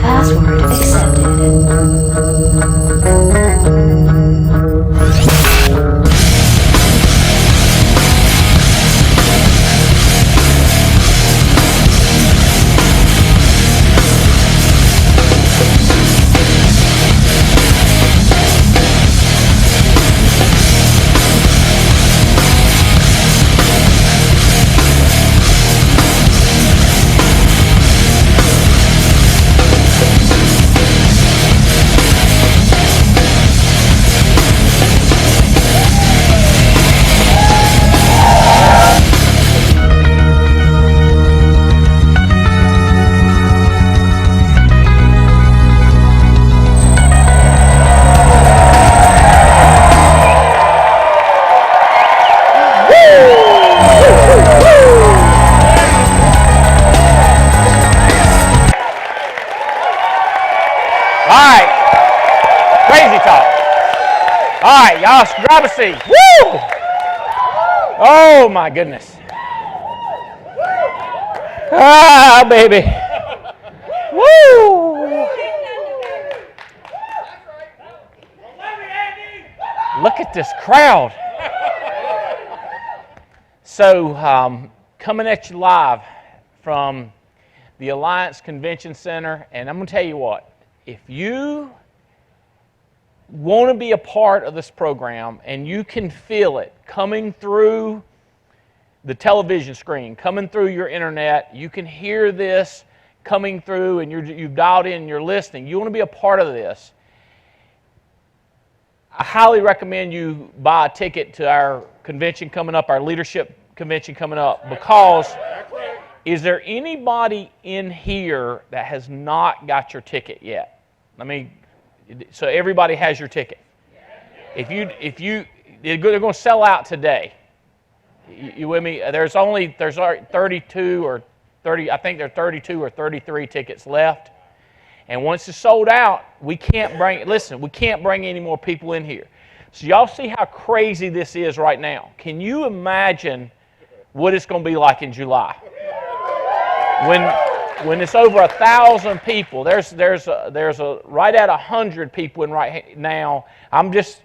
Password accepted. All right, y'all, grab a seat. Woo! Oh, my goodness. Ah, baby. Woo! Look at this crowd. So, coming at you live from the Alliance Convention Center, and I'm going to tell you what, if you want to be a part of this program and you can feel it coming through the television screen, coming through your internet, you can hear this coming through and you've dialed in and you're listening, you want to be a part of this, I highly recommend you buy a ticket to our convention coming up, our leadership convention coming up, because is there anybody in here that has not got your ticket yet? So everybody has your ticket. If you, they're going to sell out today. You with me? There's 32 or 30. I think there are 32 or 33 tickets left. And once it's sold out, we can't bring. Listen, we can't bring any more people in here. So y'all see how crazy this is right now. Can you imagine what it's going to be like in July? When it's over 1,000 people, there's right at 100 people in right now. I'm just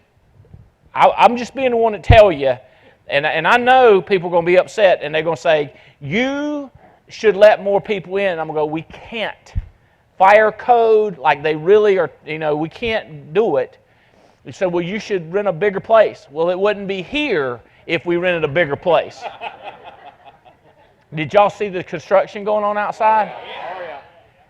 being the one to tell you, and I know people are going to be upset, and they're going to say, you should let more people in. And I'm going to go, we can't. Fire code, like they really are, we can't do it. They said, well, you should rent a bigger place. Well, it wouldn't be here if we rented a bigger place. Did y'all see the construction going on outside?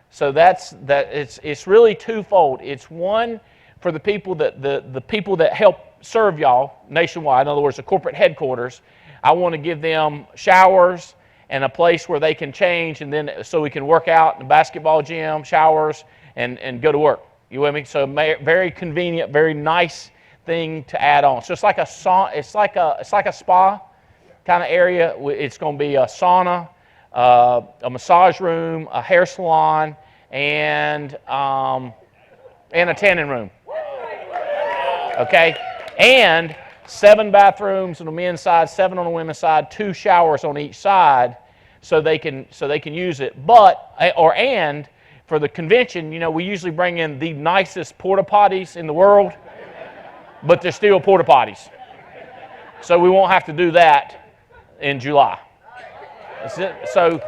So it's really twofold. It's one for the people that the people that help serve y'all nationwide. In other words, the corporate headquarters. I want to give them showers and a place where they can change, and then so we can work out in the basketball gym, showers, and go to work. You with me? So very convenient, very nice thing to add on. So it's like a spa kind of area. It's going to be a sauna, a massage room, a hair salon, and a tanning room. Okay, and 7 bathrooms on the men's side, 7 on the women's side, 2 showers on each side, so they can use it. And for the convention, we usually bring in the nicest porta potties in the world, but they're still porta potties, so we won't have to do that in July. So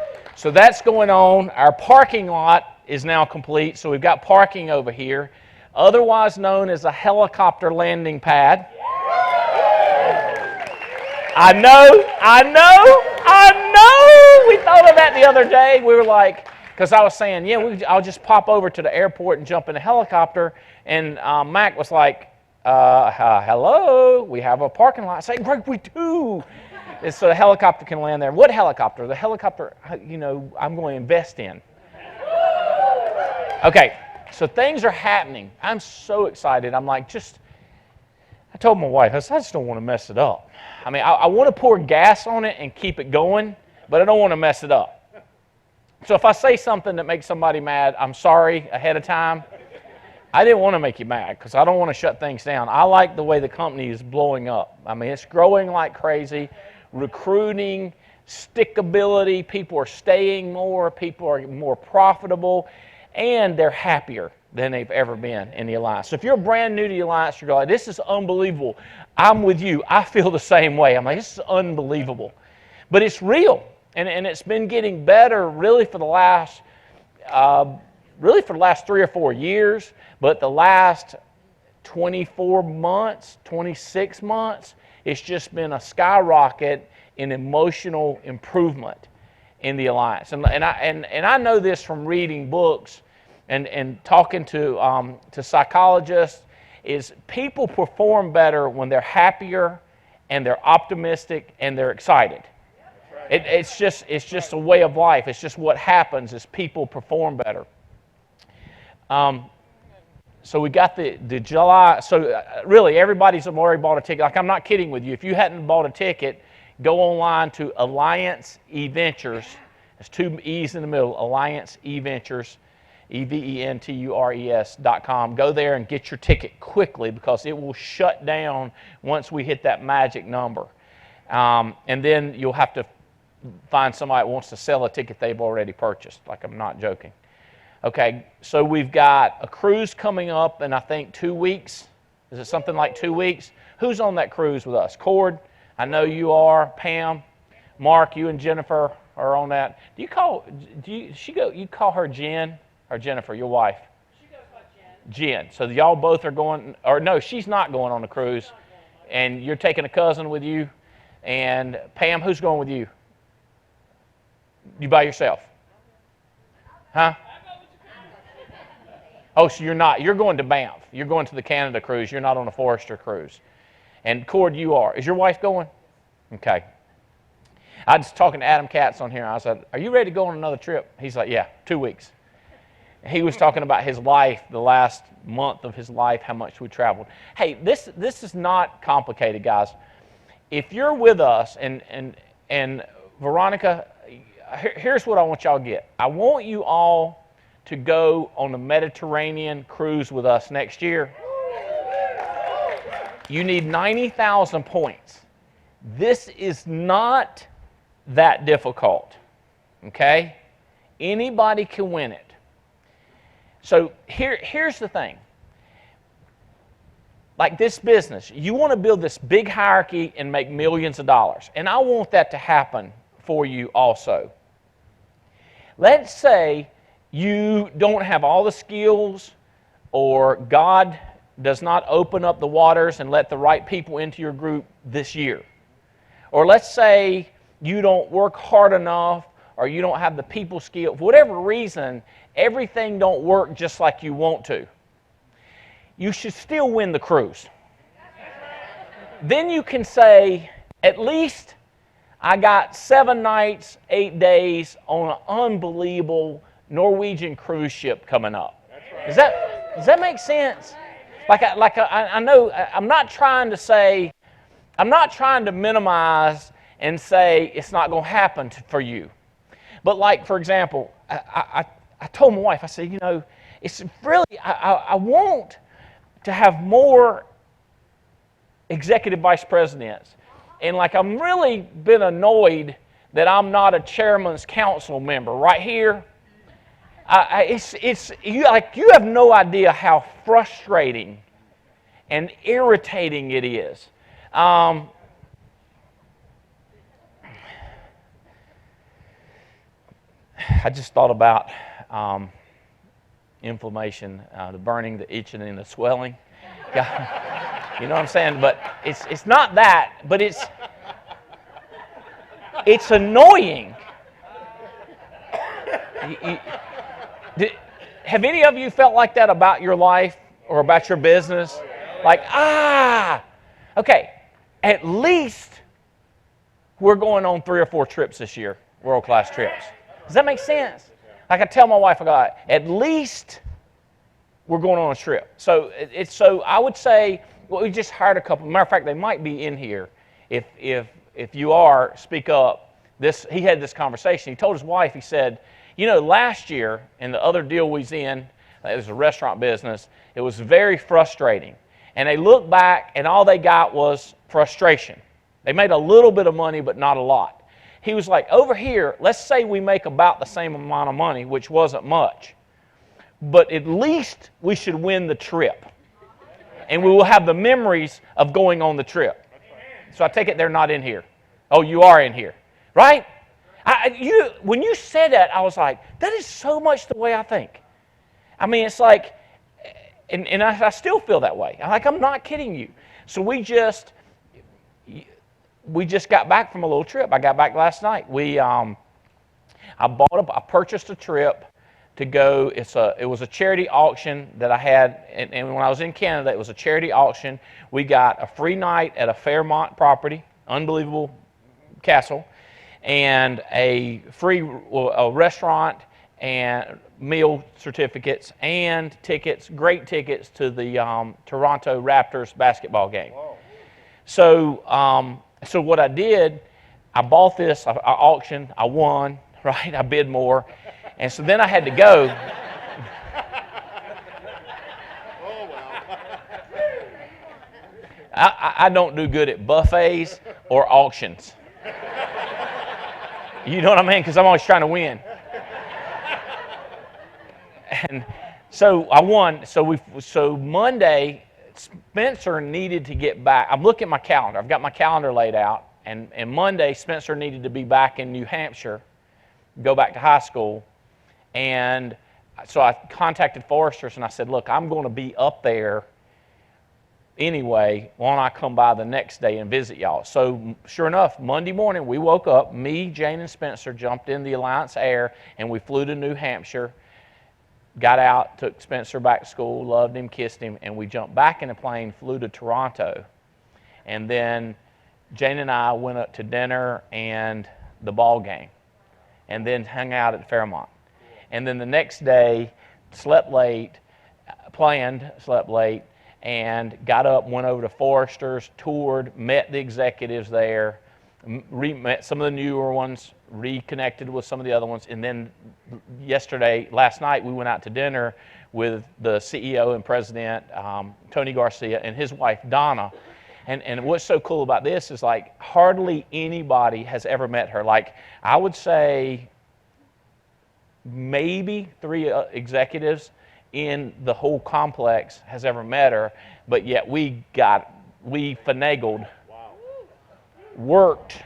that's going on. Our parking lot is now complete, so we've got parking over here, otherwise known as a helicopter landing pad. I know. We thought of that the other day. We were like, because I was saying, I'll just pop over to the airport and jump in a helicopter, and Mac was like, hello, we have a parking lot. I said, Greg, we do. And so the helicopter can land there. What helicopter? The helicopter, I'm going to invest in. Okay, so things are happening. I'm so excited. I'm like, I told my wife, I just don't want to mess it up. I want to pour gas on it and keep it going, but I don't want to mess it up. So if I say something that makes somebody mad, I'm sorry ahead of time. I didn't want to make you mad because I don't want to shut things down. I like the way the company is blowing up. It's growing like crazy. Recruiting, stickability. People are staying more. People are more profitable. And they're happier than they've ever been in the Alliance. So if you're brand new to the Alliance, you're like, this is unbelievable. I'm with you. I feel the same way. I'm like, this is unbelievable. But it's real. And it's been getting better really for the last 3 or 4 years. But the last 24 months, 26 months, it's just been a skyrocket in emotional improvement in the Alliance. And I know this from reading books and talking to psychologists, is people perform better when they're happier and they're optimistic and they're excited. It's just a way of life. It's just what happens is people perform better. So we got the July. So really, everybody's already bought a ticket. Like, I'm not kidding with you. If you hadn't bought a ticket, go online to Alliance eVentures. There's 2 E's in the middle. Alliance eVentures, EVENTURES.com. Go there and get your ticket quickly because it will shut down once we hit that magic number. And then you'll have to find somebody that wants to sell a ticket they've already purchased. Like, I'm not joking. Okay, so we've got a cruise coming up in, I think, 2 weeks. Is it something like 2 weeks? Who's on that cruise with us? Cord, I know you are. Pam, Mark, you and Jennifer are on that. You call her Jen or Jennifer, your wife? She goes by Jen. So y'all both are going, or no, she's not going on the cruise. And you're taking a cousin with you. And Pam, who's going with you? You by yourself? Huh? Oh, so you're not. You're going to Banff. You're going to the Canada cruise. You're not on a Forester cruise. And Cord, you are. Is your wife going? Okay. I was talking to Adam Katz on here. I said, are you ready to go on another trip? He's like, yeah, 2 weeks. He was talking about his life, the last month of his life, how much we traveled. Hey, this is not complicated, guys. If you're with us, and Veronica, here's what I want y'all to get. I want you all to go on the Mediterranean cruise with us next year. You need 90,000 points. This is not that difficult, okay? Anybody can win it. So here's the thing. Like this business, you want to build this big hierarchy and make millions of dollars. And I want that to happen for you also. Let's say you don't have all the skills, or God does not open up the waters and let the right people into your group this year. Or let's say you don't work hard enough, or you don't have the people skill. For whatever reason, everything don't work just like you want to. You should still win the cruise. Then you can say, at least I got 7 nights, 8 days on an unbelievable Norwegian cruise ship coming up. Does that make sense? I know I'm not trying to minimize and say it's not going to happen for you. But like, for example, I told my wife, I said, it's really, I want to have more executive vice presidents. And like, I'm really been annoyed that I'm not a chairman's council member right here. You have no idea how frustrating and irritating it is. I just thought about inflammation, the burning, the itching, and the swelling. You know what I'm saying? But it's not that, but it's annoying. Have any of you felt like that about your life or about your business? Like, okay, at least we're going on 3 or 4 trips this year, world-class trips. Does that make sense? Like I tell my wife, at least we're going on a trip. So I would say, well, we just hired a couple. Matter of fact, they might be in here. If you are, speak up. He had this conversation. He told his wife, he said, last year in the other deal we was in, it was a restaurant business, it was very frustrating. And they looked back and all they got was frustration. They made a little bit of money, but not a lot. He was like, over here, let's say we make about the same amount of money, which wasn't much, but at least we should win the trip. And we will have the memories of going on the trip. So I take it they're not in here. Oh, you are in here, right? When you said that, I was like, that is so much the way I think. I mean, it's like, and I still feel that way. I'm not kidding you. So we just got back from a little trip. I got back last night. I purchased a trip to go. It was a charity auction that I had, and when I was in Canada, it was a charity auction. We got a free night at a Fairmont property, unbelievable castle, and a free restaurant and meal certificates and tickets, great tickets to the Toronto Raptors basketball game. Whoa. So what I did, I bought this, I auctioned, I won, right? I bid more. And so then I had to go. Oh, wow. I don't do good at buffets or auctions. You know what I mean? Because I'm always trying to win. And so I won. So Monday, Spencer needed to get back. I'm looking at my calendar. I've got my calendar laid out. And Monday, Spencer needed to be back in New Hampshire, go back to high school. And so I contacted Foresters and I said, look, I'm going to be up there anyway. Why don't I come by the next day and visit y'all? So sure enough, Monday morning we woke up. Me, Jane, and Spencer jumped in the Alliance Air and we flew to New Hampshire. Got out, took Spencer back to school, loved him, kissed him, and we jumped back in the plane, flew to Toronto. And then Jane and I went up to dinner and the ball game, and then hung out at Fairmont. And then the next day, slept late, and got up, went over to Foresters, toured, met the executives there, met some of the newer ones, reconnected with some of the other ones, and then last night, we went out to dinner with the CEO and president, Tony Garcia, and his wife, Donna. And what's so cool about this is like hardly anybody has ever met her. Like I would say maybe 3 executives in the whole complex has ever met her, but yet we finagled, worked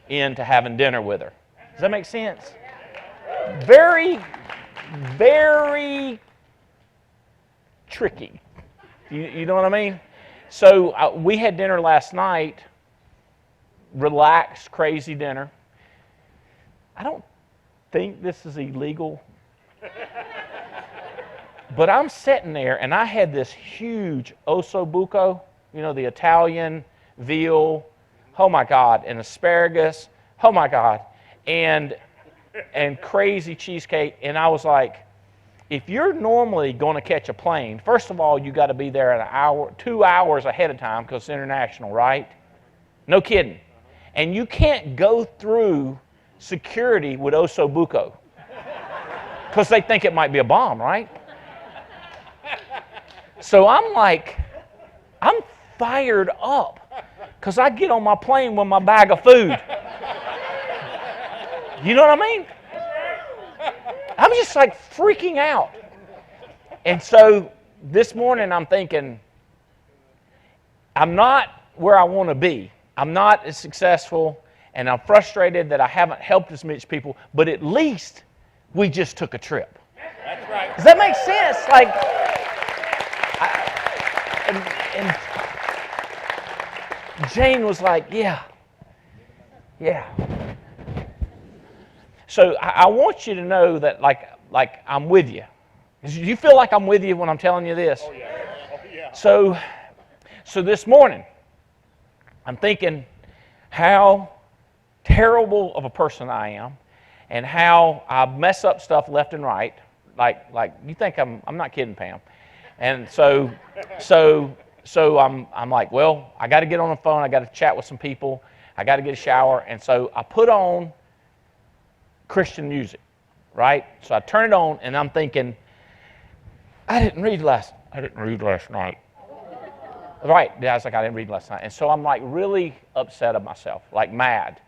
into having dinner with her. Does that make sense? Very, very tricky. You know what I mean? So we had dinner last night, relaxed, crazy dinner. I don't think this is illegal. But I'm sitting there, and I had this huge osso buco, the Italian veal, oh my God, and asparagus, oh my God, and crazy cheesecake. And I was like, if you're normally going to catch a plane, first of all, you got to be there an hour, 2 hours ahead of time because it's international, right? No kidding. And you can't go through security with osso buco because they think it might be a bomb, right? So I'm fired up because I get on my plane with my bag of food. You know what I mean? I'm just like freaking out. And so this morning I'm thinking, I'm not where I want to be. I'm not as successful, and I'm frustrated that I haven't helped as much people, but at least we just took a trip. That's right. Does that make sense? Like, and Jane was like, yeah. So I want you to know that, like I'm with you. Do you feel like I'm with you when I'm telling you this? Oh, yeah. Oh, yeah. So this morning, I'm thinking how terrible of a person I am, and how I mess up stuff left and right. Like you think I'm not kidding, Pam. And so I'm like, well, I got to get on the phone. I got to chat with some people. I got to get a shower. And so I put on Christian music, right? So I turn it on, and I'm thinking, I didn't read last night. Right, I was like, I didn't read last night. And so I'm like really upset at myself, like mad.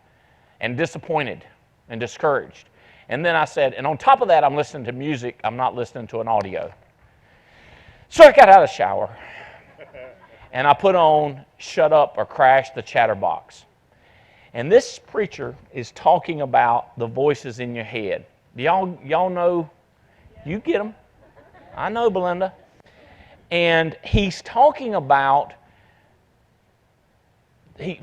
and disappointed and discouraged. And then I said, and on top of that, I'm listening to music. I'm not listening to an audio. So I got out of the shower, and I put on Shut Up or Crash the Chatterbox. And this preacher is talking about the voices in your head. Do y'all know? You get them. I know, Belinda. And he's talking about,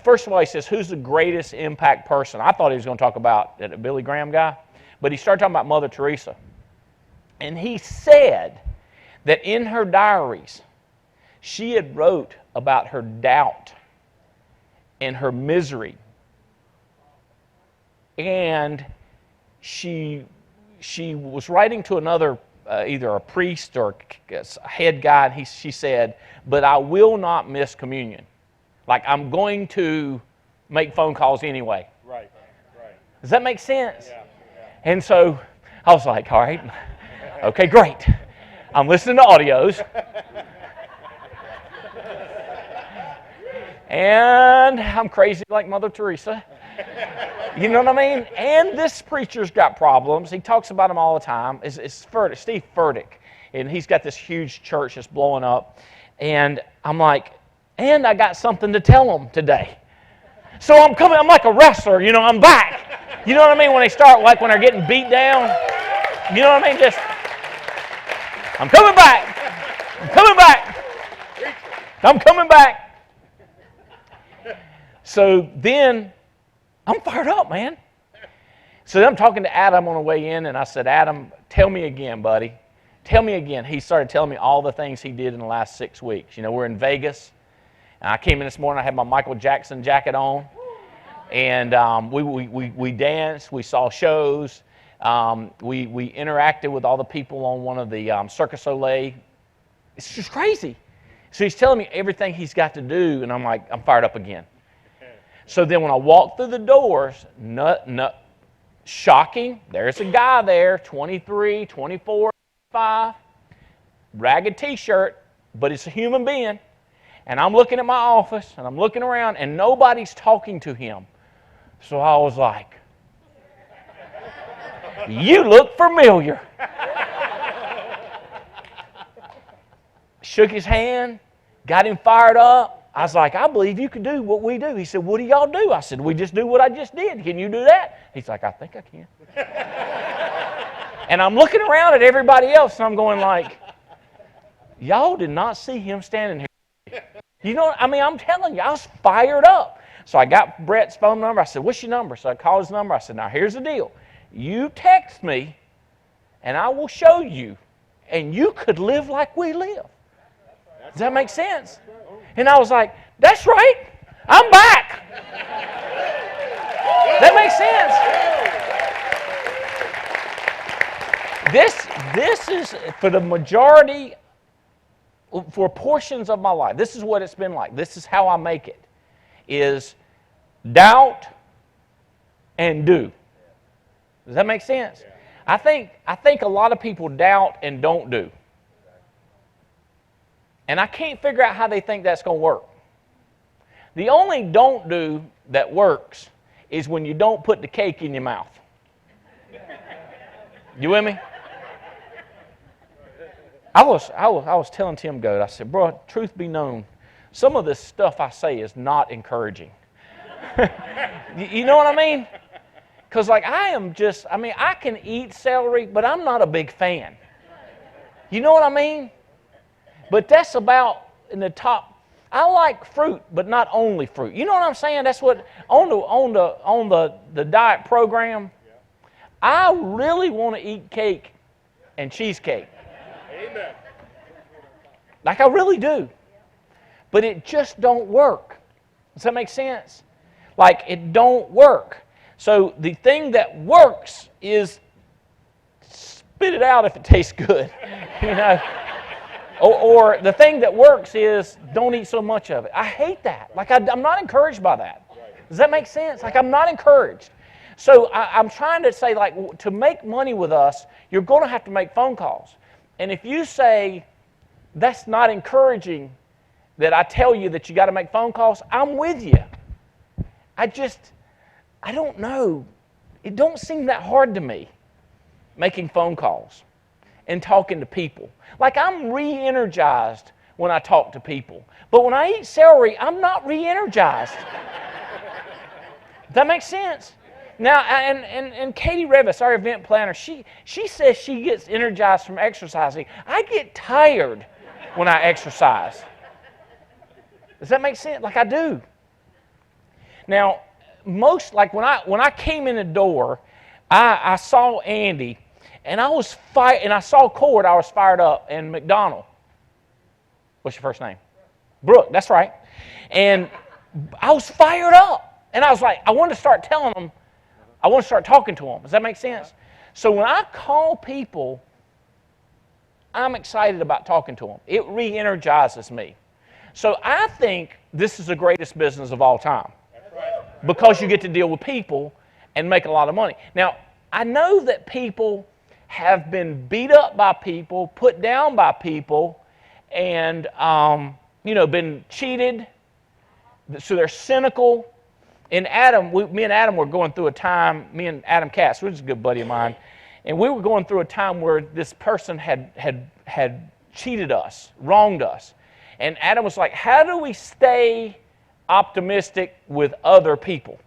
first of all, he says, who's the greatest impact person? I thought he was going to talk about the Billy Graham guy, but he started talking about Mother Teresa. And he said that in her diaries, she had wrote about her doubt and her misery. And she was writing to another, either a priest or a head guy, and she said, but I will not miss communion. Like, I'm going to make phone calls anyway. Right. Does that make sense? Yeah. And so I was like, all right, okay, great. I'm listening to audios. And I'm crazy like Mother Teresa. You know what I mean? And this preacher's got problems. He talks about them all the time. It's Furtick, Steve Furtick. And he's got this huge church that's blowing up. And I'm like, and I got something to tell him today. So I'm coming, I'm like a wrestler, you know, I'm back. You know what I mean? When they start, like when they're getting beat down. You know what I mean? Just, I'm coming back. I'm coming back. I'm coming back. So then, I'm fired up, man. So then I'm talking to Adam on the way in, and I said, Adam, tell me again, buddy. Tell me again. He started telling me all the things he did in the last 6 weeks. You know, we're in Vegas. And I came in this morning, I had my Michael Jackson jacket on. And we danced, we saw shows. We interacted with all the people on one of the Cirque du Soleil. It's just crazy. So he's telling me everything he's got to do, and I'm like, I'm fired up again. So then when I walk through the doors, shocking, there's a guy there, 23, 24, 25, ragged t-shirt, but it's a human being. And I'm looking at my office, and I'm looking around, and nobody's talking to him. So I was like, you look familiar. Shook his hand, got him fired up. I was like, I believe you can do what we do. He said, what do y'all do? I said, we just do what I just did. Can you do that? He's like, I think I can. And I'm looking around at everybody else, and I'm going like, y'all did not see him standing here. You know, I mean, I'm telling you, I was fired up. So I got Brett's phone number. I said, what's your number? So I called his number. I said, now here's the deal. You text me, and I will show you, and you could live like we live. Does that make sense? And I was like, that's right, I'm back. That makes sense. This is, for the majority, for portions of my life, this is what it's been like. This is how I make it, is doubt and do. Does that make sense? I think a lot of people doubt and don't do. And I can't figure out how they think that's going to work. The only don't do that works is when you don't put the cake in your mouth. You with me? I was telling Tim Goat, I said, bro, truth be known, some of this stuff I say is not encouraging. You know what I mean? Because like I can eat celery, but I'm not a big fan. You know what I mean? But that's about in the top. I like fruit, but not only fruit. You know what I'm saying? That's what on the diet program. I really want to eat cake and cheesecake. Amen. Like I really do. But it just don't work. Does that make sense? Like it don't work. So the thing that works is spit it out if it tastes good. You know. Or the thing that works is don't eat so much of it. I hate that. Like I'm not encouraged by that. Does that make sense? Like I'm not encouraged. So I'm trying to say, like, to make money with us, you're going to have to make phone calls. And if you say that's not encouraging, that I tell you that you got to make phone calls, I'm with you. I don't know. It don't seem that hard to me, making phone calls and talking to people. Like I'm re-energized when I talk to people. But when I eat celery, I'm not re-energized. Does that make sense? Now, and Katie Revis, our event planner, she says she gets energized from exercising. I get tired when I exercise. Does that make sense? Like I do. Now, like when I came in the door, I saw Andy, and I saw Cord. I was fired up, and McDonald. What's your first name? Brooke. That's right. And I was fired up, and I was like, I wanted to start telling them. I want to start talking to them. Does that make sense? So when I call people, I'm excited about talking to them. It re-energizes me. So I think this is the greatest business of all time. Because you get to deal with people and make a lot of money. Now, I know that people have been beat up by people, put down by people, and been cheated. So they're cynical. And me and Adam were going through a time, me and Adam Katz, which is a good buddy of mine, and we were going through a time where this person had cheated us, wronged us. And Adam was like, how do we stay optimistic with other people?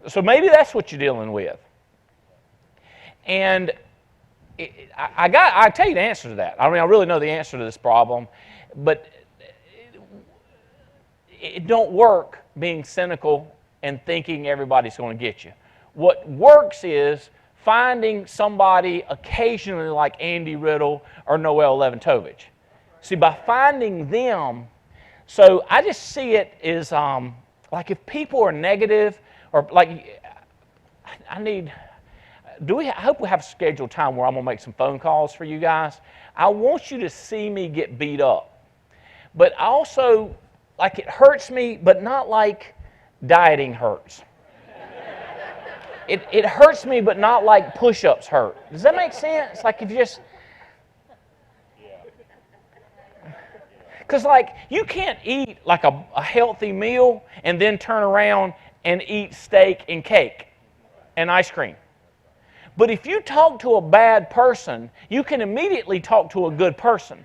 So maybe that's what you're dealing with. And I tell you the answer to that. I mean, I really know the answer to this problem, but it don't work being cynical and thinking everybody's going to get you. What works is finding somebody occasionally like Andy Riddle or Noel Leventovich. See, by finding them, so I just see it as like if people are negative or like I hope we have a scheduled time where I'm going to make some phone calls for you guys. I want you to see me get beat up. But also, like it hurts me, but not like dieting hurts. It hurts me, but not like push-ups hurt. Does that make sense? Like if you just... Because like you can't eat like a healthy meal and then turn around and eat steak and cake and ice cream. But if you talk to a bad person, you can immediately talk to a good person.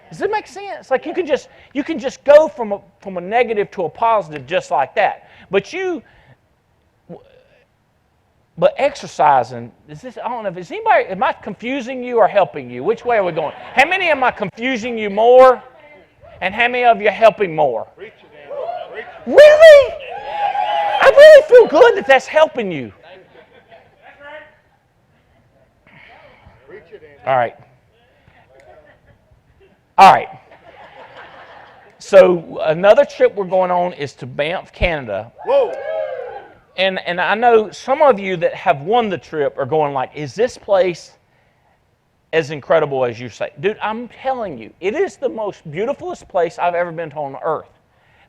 Does that make sense? Like you can just go from a negative to a positive just like that. But exercising, I don't know, am I confusing you or helping you? Which way are we going? How many am I confusing you more? And how many of you are helping more? Really? I really feel good that that's helping you. All right. So another trip we're going on is to Banff, Canada. Whoa. And I know some of you that have won the trip are going like, is this place as incredible as you say? Dude, I'm telling you, it is the most beautifulest place I've ever been to on earth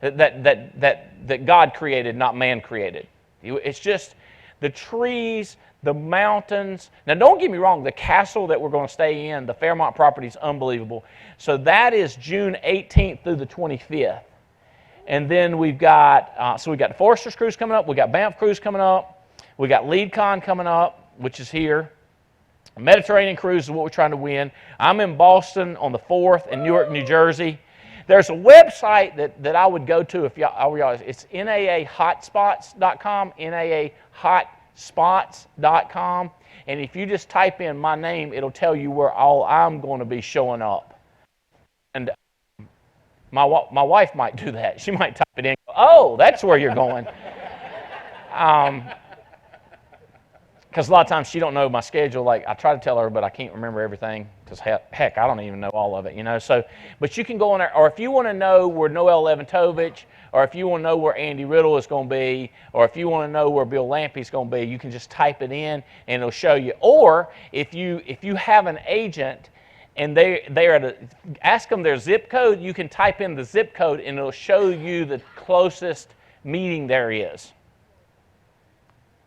that God created, not man created. It's just the trees, the mountains. Now, don't get me wrong, the castle that we're going to stay in, the Fairmont property is unbelievable. So that is June 18th through the 25th. And then we've got the Foresters Cruise coming up. We've got Banff Cruise coming up. We've got LeadCon coming up, which is here. Mediterranean Cruise is what we're trying to win. I'm in Boston on the 4th in Newark, New Jersey. There's a website that I would go to if y'all, it's naahotspots.com, naahotspots.com. And if you just type in my name, it'll tell you where all I'm going to be showing up. And my wife might do that. She might type it in. Oh, that's where you're going. Because a lot of times she don't know my schedule. Like I try to tell her, but I can't remember everything. Because heck, I don't even know all of it, you know. So, but you can go on there, or if you want to know where Noel Leventovich, or if you want to know where Andy Riddle is going to be, or if you want to know where Bill Lampy's going to be, you can just type it in and it'll show you. Or if you have an agent and ask them their zip code, you can type in the zip code and it'll show you the closest meeting there is.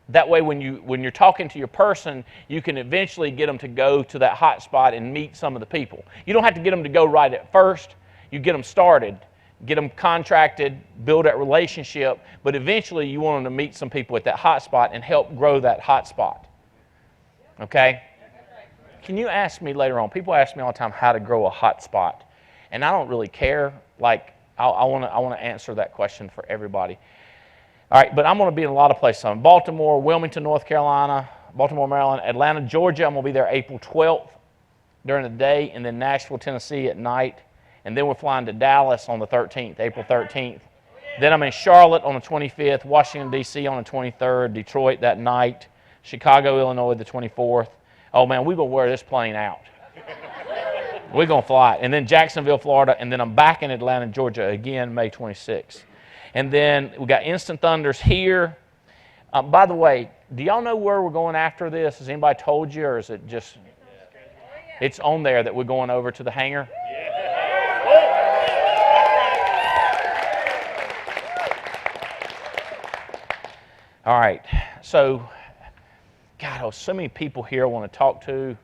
That way, when you're talking to your person, you can eventually get them to go to that hot spot and meet some of the people. You don't have to get them to go right at first. You get them started get them contracted, build that relationship, but eventually you want them to meet some people at that hot spot and help grow that hot spot. Okay? Can you ask me later on? People ask me all the time how to grow a hot spot, and I don't really care. Like, I want to answer that question for everybody. All right, but I'm going to be in a lot of places. I'm in Baltimore, Wilmington, North Carolina, Baltimore, Maryland, Atlanta, Georgia. I'm going to be there April 12th during the day, and then Nashville, Tennessee at night. And then we're flying to Dallas on the 13th, April 13th. Then I'm in Charlotte on the 25th, Washington, D.C. on the 23rd, Detroit that night, Chicago, Illinois the 24th. Oh, man, we're going to wear this plane out. We're going to fly it. And then Jacksonville, Florida, and then I'm back in Atlanta, Georgia again, May 26th. And then we got Instant Thunders here. By the way, do y'all know where we're going after this? Has anybody told you, or is it just... It's on there that we're going over to the hangar? All right. So, God, oh, so many people here I want to talk to.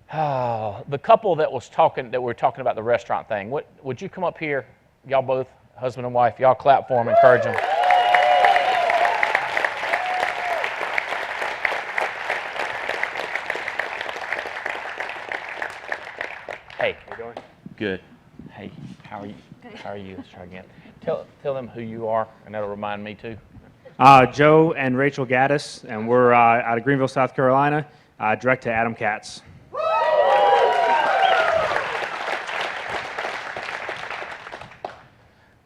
The couple that we're talking about the restaurant thing. Would you come up here? Y'all both, husband and wife, y'all clap for them, encourage them. Hey. How you doing? Good. Hey, how are you? Good. How are you? Let's try again. Tell them who you are, and that'll remind me too. Joe and Rachel Gaddis, and we're out of Greenville, South Carolina, direct to Adam Katz.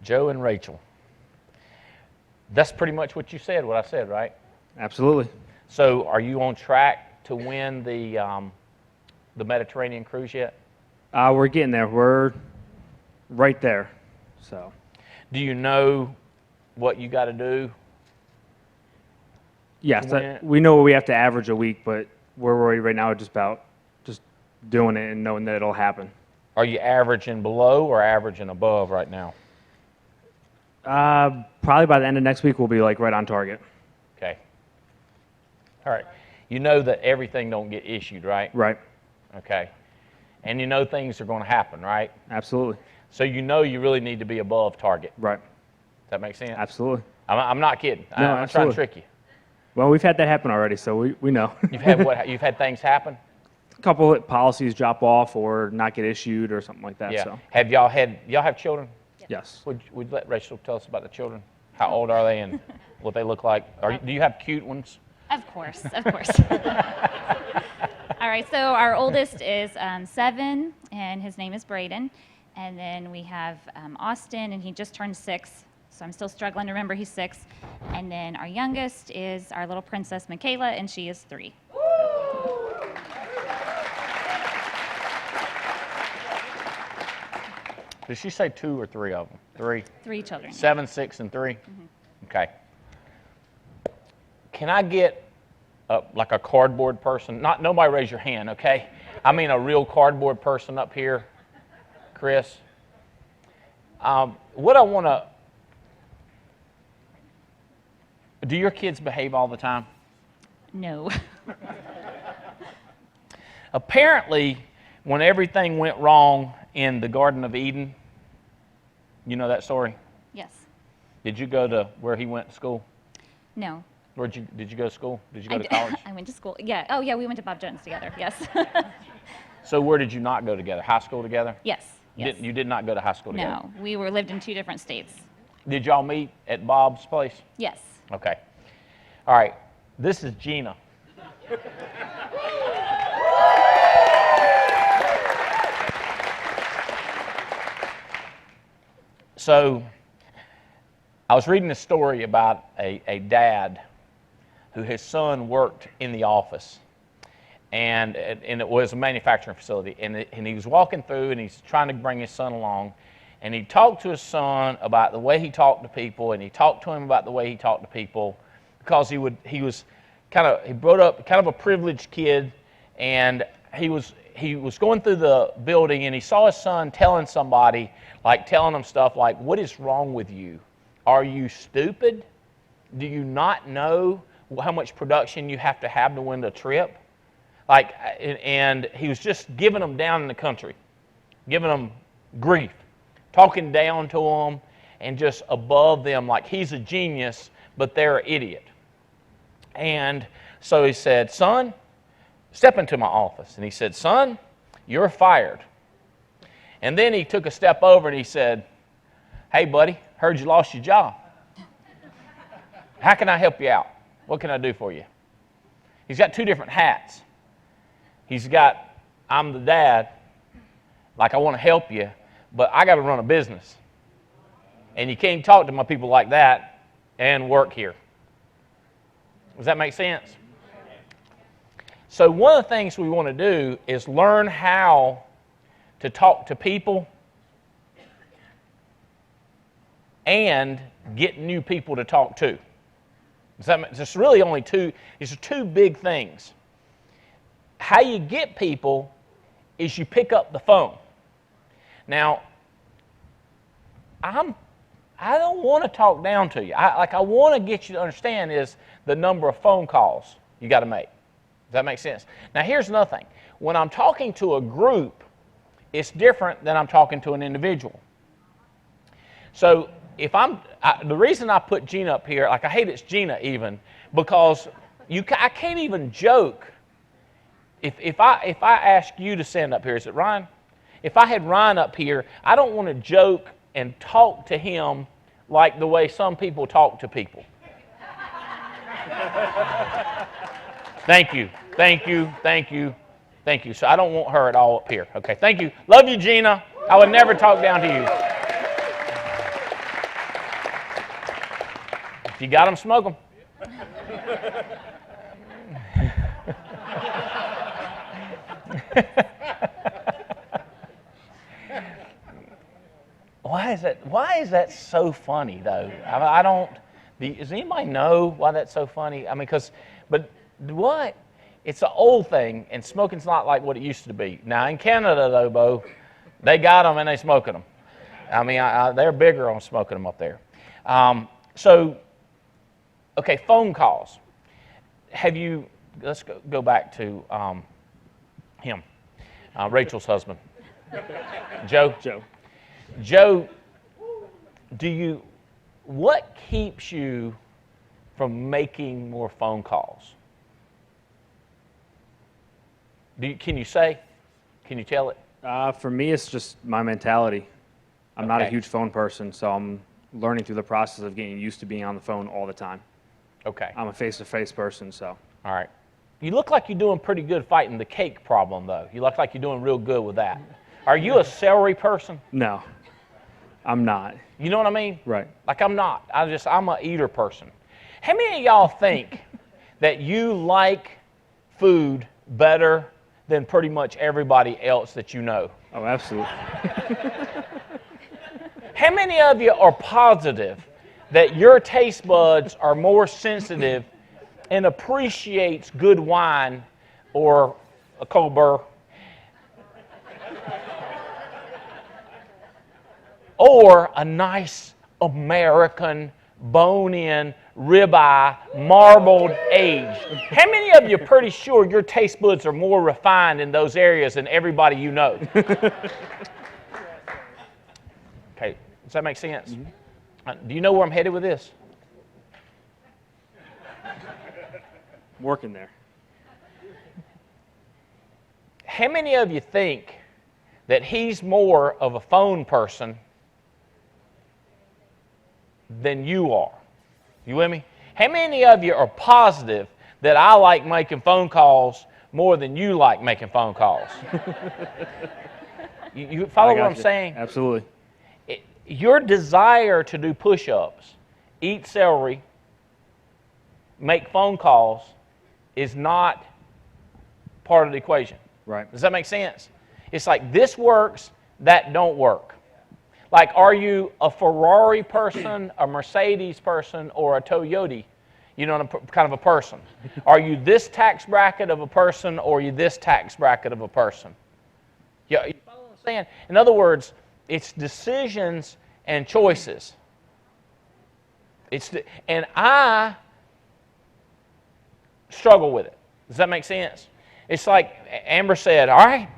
Joe and Rachel. That's pretty much what you said, what I said, right? Absolutely. So are you on track to win the Mediterranean cruise yet? We're getting there. We're right there. So. Do you know what you got to do? Yes, we know what we have to average a week, but we're worried right now just about just doing it and knowing that it'll happen. Are you averaging below or averaging above right now? Probably by the end of next week, we'll be like right on target. Okay. All right. You know that everything don't get issued, right? Right. Okay. And you know things are going to happen, right? Absolutely. So you know you really need to be above target. Right. Does that make sense? Absolutely. I'm not kidding. No, I'm not trying to trick you. Well, we've had that happen already, so we know. You've had what? You've had things happen? A couple of policies drop off or not get issued or something like that. Yeah. So. Have y'all have children? Yes. Would you let Rachel tell us about the children? How old are they and what they look like? Do you have cute ones? Of course, of course. All right, so our oldest is 7, and his name is Braden. And then we have Austin, and he just turned 6. So I'm still struggling to remember he's 6. And then our youngest is our little princess, Michaela, and she is 3. Did she say 2 or 3 of them? 3? 3 children. 7, 6, and 3? Mm-hmm. Okay. Can I get like a cardboard person? Nobody raise your hand, okay? I mean a real cardboard person up here. Chris. What I want to... Do your kids behave all the time? No. Apparently, when everything went wrong in the Garden of Eden, you know that story? Yes. Did you go to where he went to school? No. Did you go to school? Did you go to college? I went to school. Yeah. Oh, yeah, we went to Bob Jones together. Yes. So where did you not go together? High school together? Yes. Yes. You did not go to high school together? No, we lived in 2 different states. Did y'all meet at Bob's place? Yes. Okay. All right. This is Gina. So I was reading a story about a dad who his son worked in the office. And it was a manufacturing facility. And he was walking through and he's trying to bring his son along. And he talked to his son about the way he talked to people, and he talked to him about the way he talked to people, because he brought up kind of a privileged kid, and he was going through the building and he saw his son telling him stuff like, "What is wrong with you? Are you stupid? Do you not know how much production you have to win the trip?" And he was just giving them down in the country, giving them grief, talking down to them and just above them like he's a genius, but they're an idiot. And so he said, son, step into my office. And he said, son, you're fired. And then he took a step over and he said, hey, buddy, heard you lost your job. How can I help you out? What can I do for you? He's got two different hats. He's got, I'm the dad, like I want to help you, but I got to run a business. And you can't talk to my people like that and work here. Does that make sense? So one of the things we want to do is learn how to talk to people and get new people to talk to. There's really only two big things. How you get people is you pick up the phone. Now, I don't want to talk down to you. I want to get you to understand is the number of phone calls you got to make. Does that make sense? Now, here's another thing. When I'm talking to a group, it's different than I'm talking to an individual. So if the reason I put Gina up here, like I hate it's Gina even, because I can't even joke. If I ask you to stand up here, is it Ryan? If I had Ryan up here, I don't want to joke and talk to him like the way some people talk to people. Thank you, thank you, thank you, thank you. So I don't want her at all up here. Okay, thank you. Love you, Gina. I would never talk down to you. If you got them, smoke them. Why is that so funny, though? I don't. Does anybody know why that's so funny? I mean, but what? It's an old thing, and smoking's not like what it used to be. Now, in Canada, though, Bo, they got them and they smoking them. I mean, they're bigger on smoking them up there. Okay, phone calls. Let's go back to him, Rachel's husband, Joe. Joe, what keeps you from making more phone calls? Can you say? Can you tell it? For me, it's just my mentality. I'm not a Okay. huge phone person, so I'm learning through the process of getting used to being on the phone all the time. Okay. I'm a face-to-face person, so. All right. You look like you're doing pretty good fighting the cake problem, though. You look like you're doing real good with that. Are you a celery person? No, I'm not. You know what I mean? Right. Like I'm not. I'm a eater person. How many of y'all think that you like food better than pretty much everybody else that you know? Oh, absolutely. How many of you are positive that your taste buds are more sensitive and appreciates good wine or a cold burr or a nice American bone-in ribeye marbled aged? How many of you are pretty sure your taste buds are more refined in those areas than everybody you know? Okay, does that make sense? Mm-hmm. Do you know where I'm headed with this? Working there. How many of you think that he's more of a phone person than you are? You with me? How many of you are positive that I like making phone calls more than you like making phone calls? You follow what I'm saying? Absolutely. Your desire to do push-ups, eat celery, make phone calls is not part of the equation. Right. Does that make sense? It's like this works, that don't work. Like, are you a Ferrari person, a Mercedes person, or a Toyota? You know, kind of a person. Are you this tax bracket of a person, or are you this tax bracket of a person? You follow what I'm saying? In other words, it's decisions and choices. And I struggle with it. Does that make sense? It's like Amber said, all right,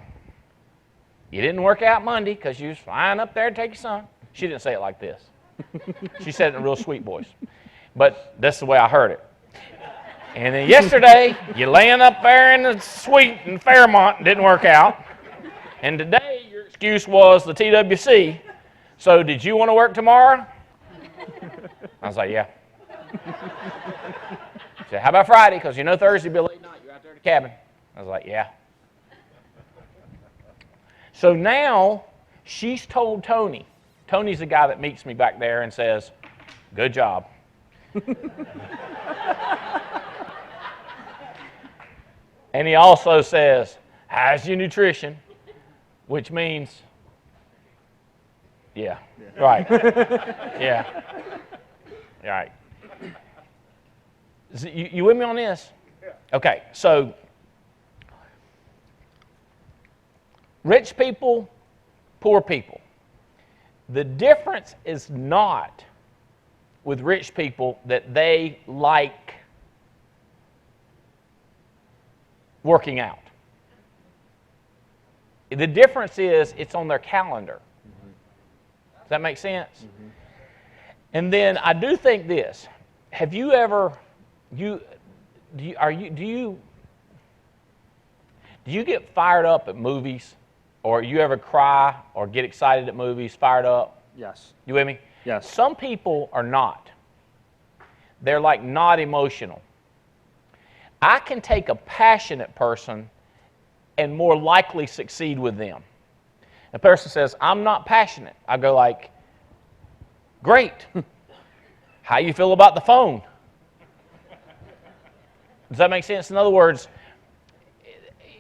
you didn't work out Monday because you was flying up there to take your son. She didn't say it like this. She said it in a real sweet voice. But that's the way I heard it. And then yesterday, you laying up there in the suite in Fairmont, and didn't work out. And today, your excuse was the TWC. So did you want to work tomorrow? I was like, yeah. She said, how about Friday? Because you know Thursday will be a late night. You're out there at the cabin. I was like, yeah. So now, she's told Tony. Tony's the guy that meets me back there and says, good job. And he also says, how's your nutrition? Which means, yeah. Right. Yeah. Right. You with me on this? Okay, so rich people, poor people. The difference is not with rich people that they like working out. The difference is it's on their calendar. Does that make sense? Mm-hmm. And then I do think this. Have you ever do you get fired up at movies, or you ever cry or get excited at movies, fired up? Yes. You with me? Yes. Some people are not. They're like not emotional. I can take a passionate person and more likely succeed with them. A person says, I'm not passionate. I go like, great. How you feel about the phone? Does that make sense? In other words,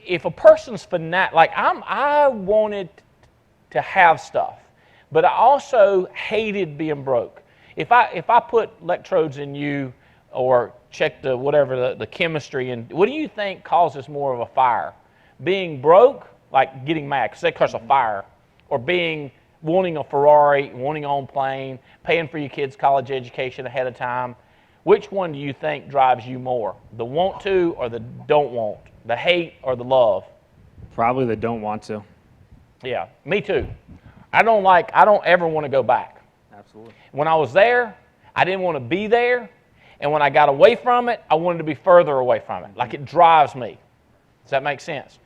if a person's fanatic, like I wanted to have stuff, but I also hated being broke. If I put electrodes in you or check the chemistry, and what do you think causes more of a fire? Being broke, like getting mad, because that causes a fire, or wanting a Ferrari, wanting your own plane, paying for your kids' college education ahead of time. Which one do you think drives you more? The want to or the don't want? The hate or the love? Probably the don't want to. Yeah, me too. I don't ever want to go back. Absolutely. When I was there, I didn't want to be there. And when I got away from it, I wanted to be further away from it. Like it drives me. Does that make sense?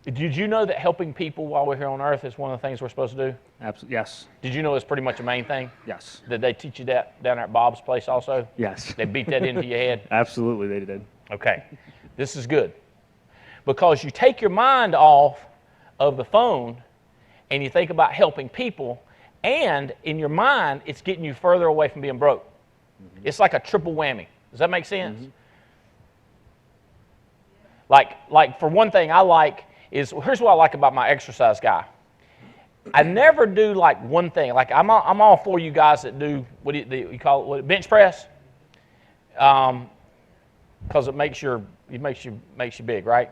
Did you know that helping people while we're here on earth is one of the things we're supposed to do? Absolutely. Yes. Did you know it's pretty much a main thing? Yes. Did they teach you that down there at Bob's place also? Yes. They beat that into your head? Absolutely, they did. Okay. This is good. Because you take your mind off of the phone and you think about helping people, and in your mind, it's getting you further away from being broke. Mm-hmm. It's like a triple whammy. Does that make sense? Mm-hmm. Like for one thing, here's what I like about my exercise guy. I never do like one thing. Like I'm all for you guys that do you call it bench press, because it makes you big, right?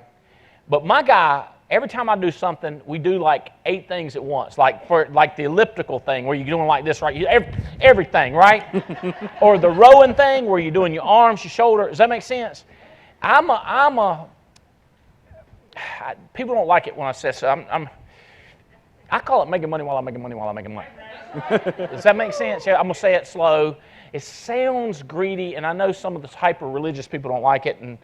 But my guy, every time I do something, we do like 8 things at once. Like for the elliptical thing where you're doing like this, right? Everything, right? Or the rowing thing where you're doing your arms, your shoulder. Does that make sense? People don't like it when I say so. I call it making money while I'm making money while I'm making money. Does that make sense? Yeah, I'm going to say it slow. It sounds greedy, and I know some of the hyper-religious people don't like it, and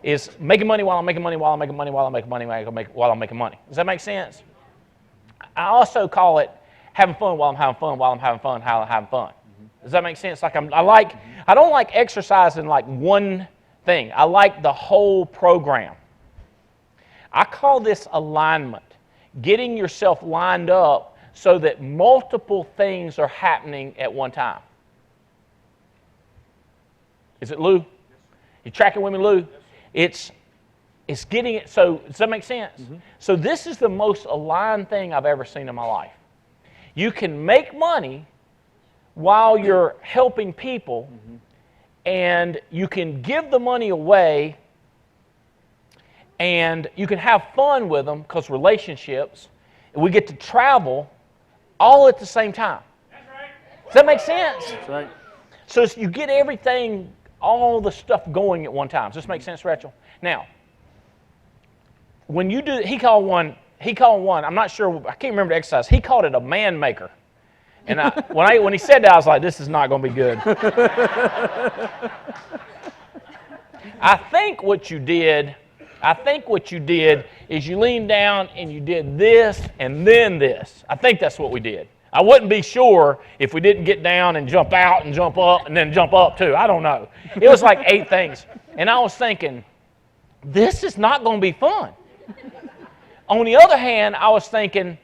is making money while I'm making money while I'm making money while I'm making money while I'm making money. Does that make sense? I also call it having fun while I'm having fun while I'm having fun while I'm having fun. Does that make sense? Like I don't like exercising like one thing. I like the whole program. I call this alignment, getting yourself lined up so that multiple things are happening at one time. Is it Lou? You tracking with me, Lou? It's getting it, so does that make sense? Mm-hmm. So this is the most aligned thing I've ever seen in my life. You can make money while you're helping people, mm-hmm. and you can give the money away, and you can have fun with them because relationships, and we get to travel all at the same time. That's right. Does that make sense? That's right. So you get everything, all the stuff going at one time. Does this make sense, Rachel? Now, when you do, he called one, I'm not sure, I can't remember the exercise. He called it a man maker. And when he said that, I was like, this is not going to be good. I think what you did is you leaned down and you did this and then this. I think that's what we did. I wouldn't be sure if we didn't get down and jump out and jump up and then jump up too. I don't know. It was like 8 things. And I was thinking, this is not going to be fun. On the other hand, I was thinking,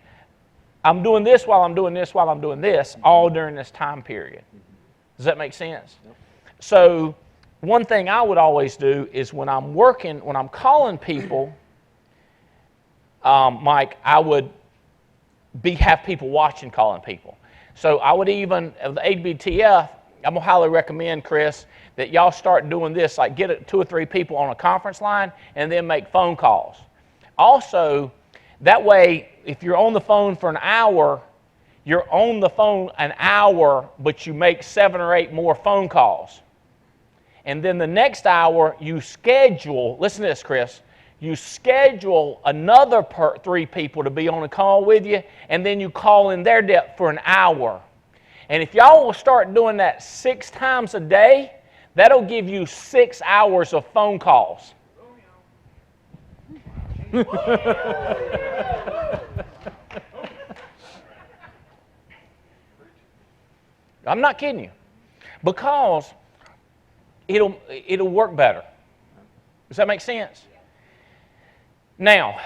I'm doing this while I'm doing this while I'm doing this, all during this time period. Does that make sense? So one thing I would always do is when I'm calling people, Mike, I would have people watching calling people. So I would even, the ABTF, I'm going to highly recommend, Chris, that y'all start doing this, like get 2 or 3 people on a conference line and then make phone calls. Also, that way, if you're on the phone for an hour, you're on the phone an hour, but you make 7 or 8 more phone calls. And then the next hour, you schedule, listen to this, Chris, you schedule another 3 people to be on a call with you, and then you call in their depth for an hour. And if y'all will start doing that 6 times a day, that'll give you 6 hours of phone calls. I'm not kidding you, because it'll work better. Does that make sense? Now,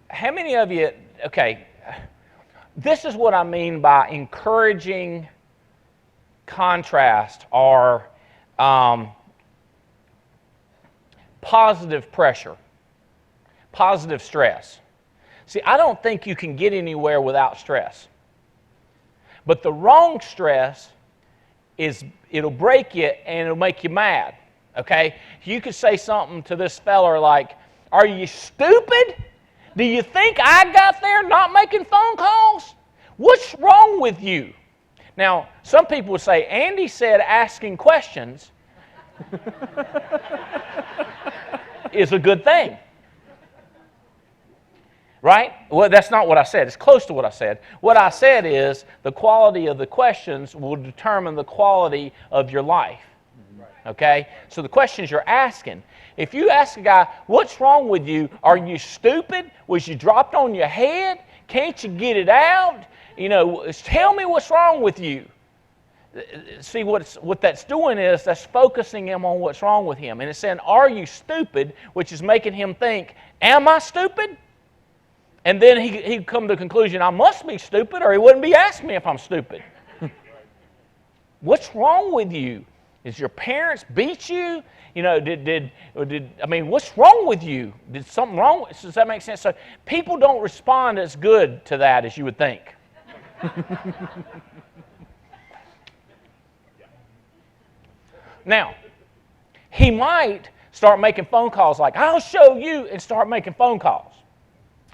how many of you, okay, this is what I mean by encouraging contrast or positive pressure, positive stress. See, I don't think you can get anywhere without stress. But the wrong stress it'll break you and it'll make you mad, okay? You could say something to this fella like, are you stupid? Do you think I got there not making phone calls? What's wrong with you? Now, some people would say, Andy said asking questions is a good thing. Right? Well, that's not what I said. It's close to what I said. What I said is the quality of the questions will determine the quality of your life. Okay? So the questions you're asking. If you ask a guy, what's wrong with you? Are you stupid? Was you dropped on your head? Can't you get it out? You know, tell me what's wrong with you. See, what that's doing is that's focusing him on what's wrong with him. And it's saying, are you stupid? Which is making him think, am I stupid? And then he'd come to the conclusion, I must be stupid, or he wouldn't be asking me if I'm stupid. What's wrong with you? Did your parents beat you? You know, what's wrong with you? Did something wrong? Does that make sense? So people don't respond as good to that as you would think. Now, he might start making phone calls like, I'll show you, and start making phone calls.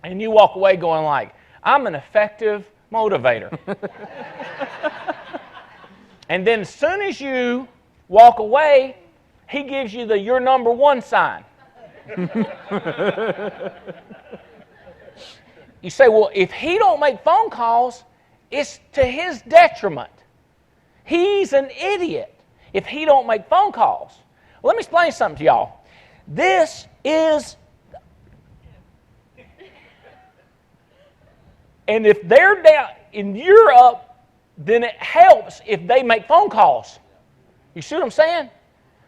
And you walk away going like, I'm an effective motivator. And then as soon as you walk away, he gives you the you're number 1 sign. You say, well, if he don't make phone calls, it's to his detriment. He's an idiot if he don't make phone calls. Let me explain something to y'all. This is... And if they're down and you're up, then it helps if they make phone calls. You see what I'm saying?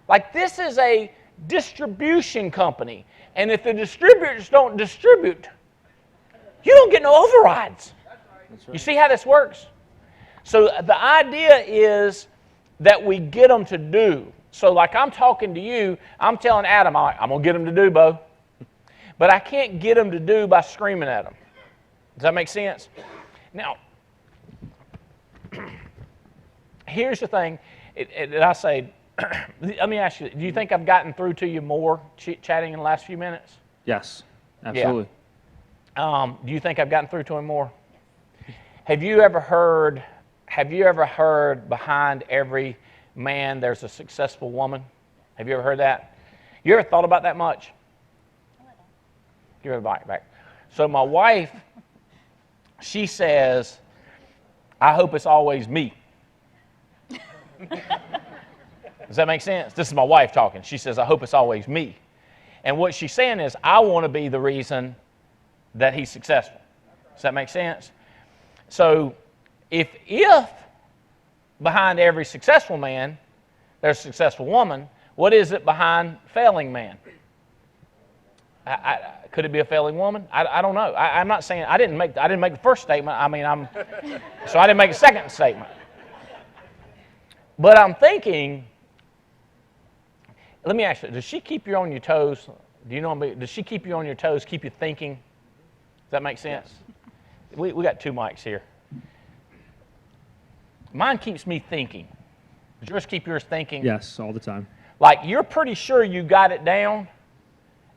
Like, this is a distribution company. And if the distributors don't distribute, you don't get no overrides. That's right. You see how this works? So the idea is that we get them to do. So like I'm talking to you, I'm telling Adam, I'm going to get him to do, Bo. But I can't get him to do by screaming at him. Does that make sense? Now, here's the thing. I say, let me ask you, do you think I've gotten through to you more chatting in the last few minutes? Yes, absolutely. Yeah. Do you think I've gotten through to him more? Have you ever heard behind every man there's a successful woman? Have you ever heard that? You ever thought about that much? You ever back? So my wife she says, I hope it's always me. Does that make sense? This is my wife talking. She says, I hope it's always me. And what she's saying is, I want to be the reason that he's successful. Does that make sense? So if behind every successful man, there's a successful woman, what is it behind failing man? Could it be a failing woman? I don't know. I'm not saying I didn't make the first statement. So I didn't make a second statement. But I'm thinking. Let me ask you: does she keep you on your toes? Do you know? Does she keep you on your toes? Keep you thinking? Does that make sense? We got two mics here. Mine keeps me thinking. Does yours keep yours thinking? Yes, all the time. Like you're pretty sure you got it down,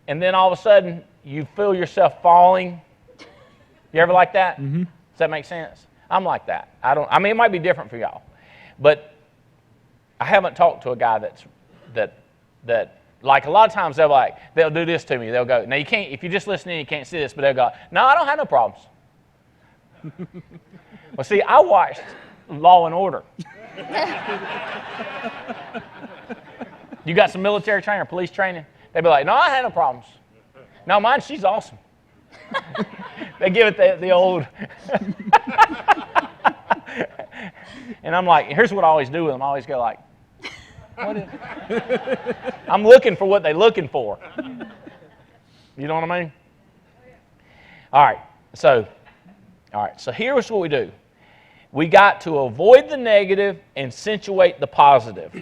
and then all of a sudden you feel yourself falling. You ever like that? Mm-hmm. Does that make sense? I'm like that. It might be different for y'all, but I haven't talked to a guy that like a lot of times they'll do this to me. They'll go, now you can't, if you're just listening, you can't see this, but they'll go, no, I don't have no problems. Well, see, I watched Law and Order. You got some military training or police training? They'd be like, no, I had no problems. No, mine, she's awesome. They give it the old. And I'm like, here's what I always do with them. I always go like, what is I'm looking for what they're looking for. You know what I mean? All right, so here's what we do. We got to avoid the negative and accentuate the positive.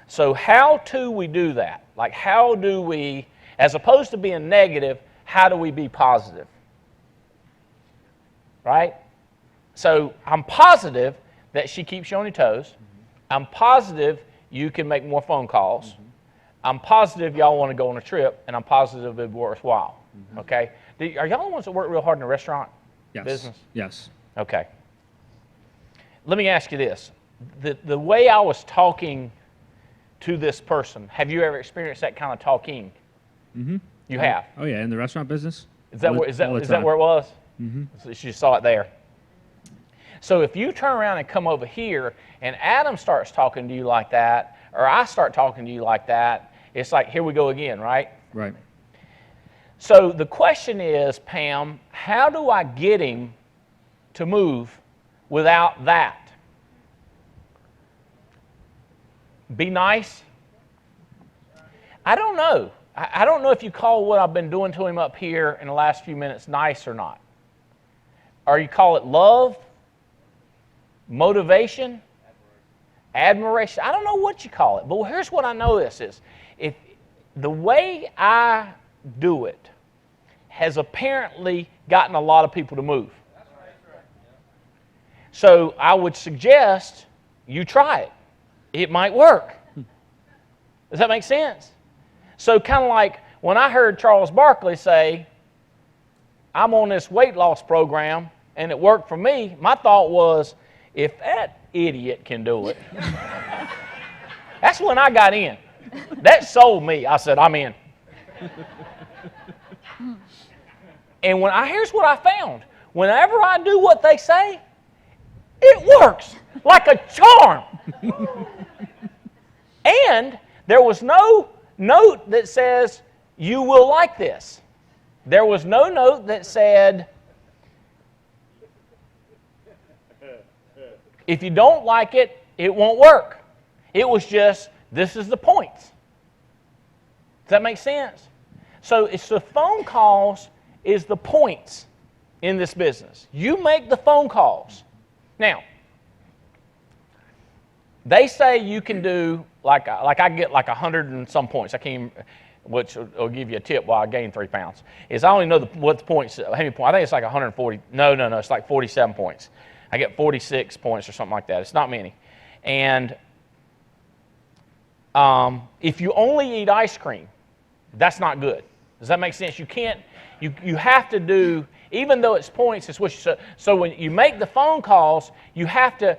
So how do we do that? Like how do we, as opposed to being negative, how do we be positive? Right? So I'm positive that she keeps you on your toes. I'm positive you can make more phone calls. I'm positive y'all want to go on a trip, and I'm positive it'd be worthwhile. Okay? Are y'all the ones that work real hard in the restaurant business? Yes. Okay. Let me ask you this. The way I was talking to this person, have you ever experienced that kind of talking? Mm-hmm. You have? Oh, yeah, in the restaurant business. Is that where it was? Mm-hmm. So you saw it there. So if you turn around and come over here and Adam starts talking to you like that, or I start talking to you like that, it's like, here we go again, right? Right. So the question is, Pam, how do I get him to move without that? Be nice? I don't know. I don't know if you call what I've been doing to him up here in the last few minutes nice or not. Or you call it love, motivation, admiration. I don't know what you call it, but here's what I know this is. If the way I do it has apparently gotten a lot of people to move. So I would suggest you try it. It might work. Does that make sense? So kind of like when I heard Charles Barkley say, I'm on this weight loss program and it worked for me, my thought was, if that idiot can do it, that's when I got in. That sold me. I said, I'm in. And here's what I found. Whenever I do what they say, it works like a charm. And there was no note that says, you will like this. There was no note that said, if you don't like it, it won't work. It was just, this is the points. Does that make sense? So it's the phone calls is the points in this business. You make the phone calls. Now, they say you can do, like I get like 100 and some points. I can't, which will give you a tip while I gain 3 pounds. Is I only know what the points, how many points. I think it's like 140. No, it's like 47 points. I get 46 points or something like that. It's not many. And if you only eat ice cream, that's not good. Does that make sense? You can't, you have to do, even though it's points, it's what you, so when you make the phone calls, you have to,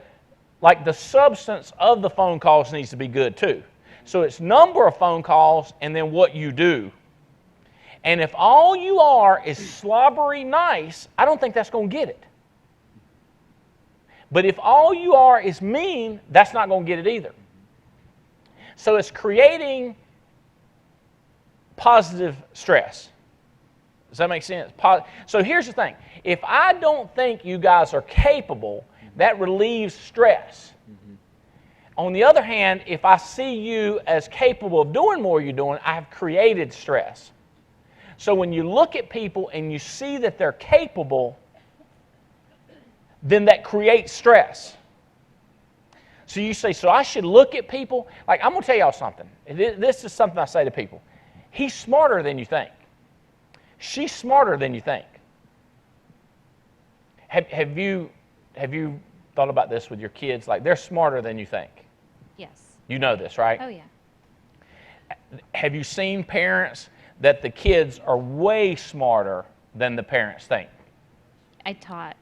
like the substance of the phone calls needs to be good too. So it's number of phone calls and then what you do. And if all you are is slobbery nice, I don't think that's going to get it. But if all you are is mean, that's not going to get it either. So it's creating positive stress. Does that make sense? So here's the thing. If I don't think you guys are capable, that relieves stress. On the other hand, if I see you as capable of doing more you're doing, I have created stress. So when you look at people and you see that they're capable, then that creates stress. So you say, so I should look at people. Like, I'm going to tell y'all something. This is something I say to people. He's smarter than you think. She's smarter than you think. Have you thought about this with your kids? Like, they're smarter than you think. Yes. You know this, right? Oh, yeah. Have you seen parents that the kids are way smarter than the parents think?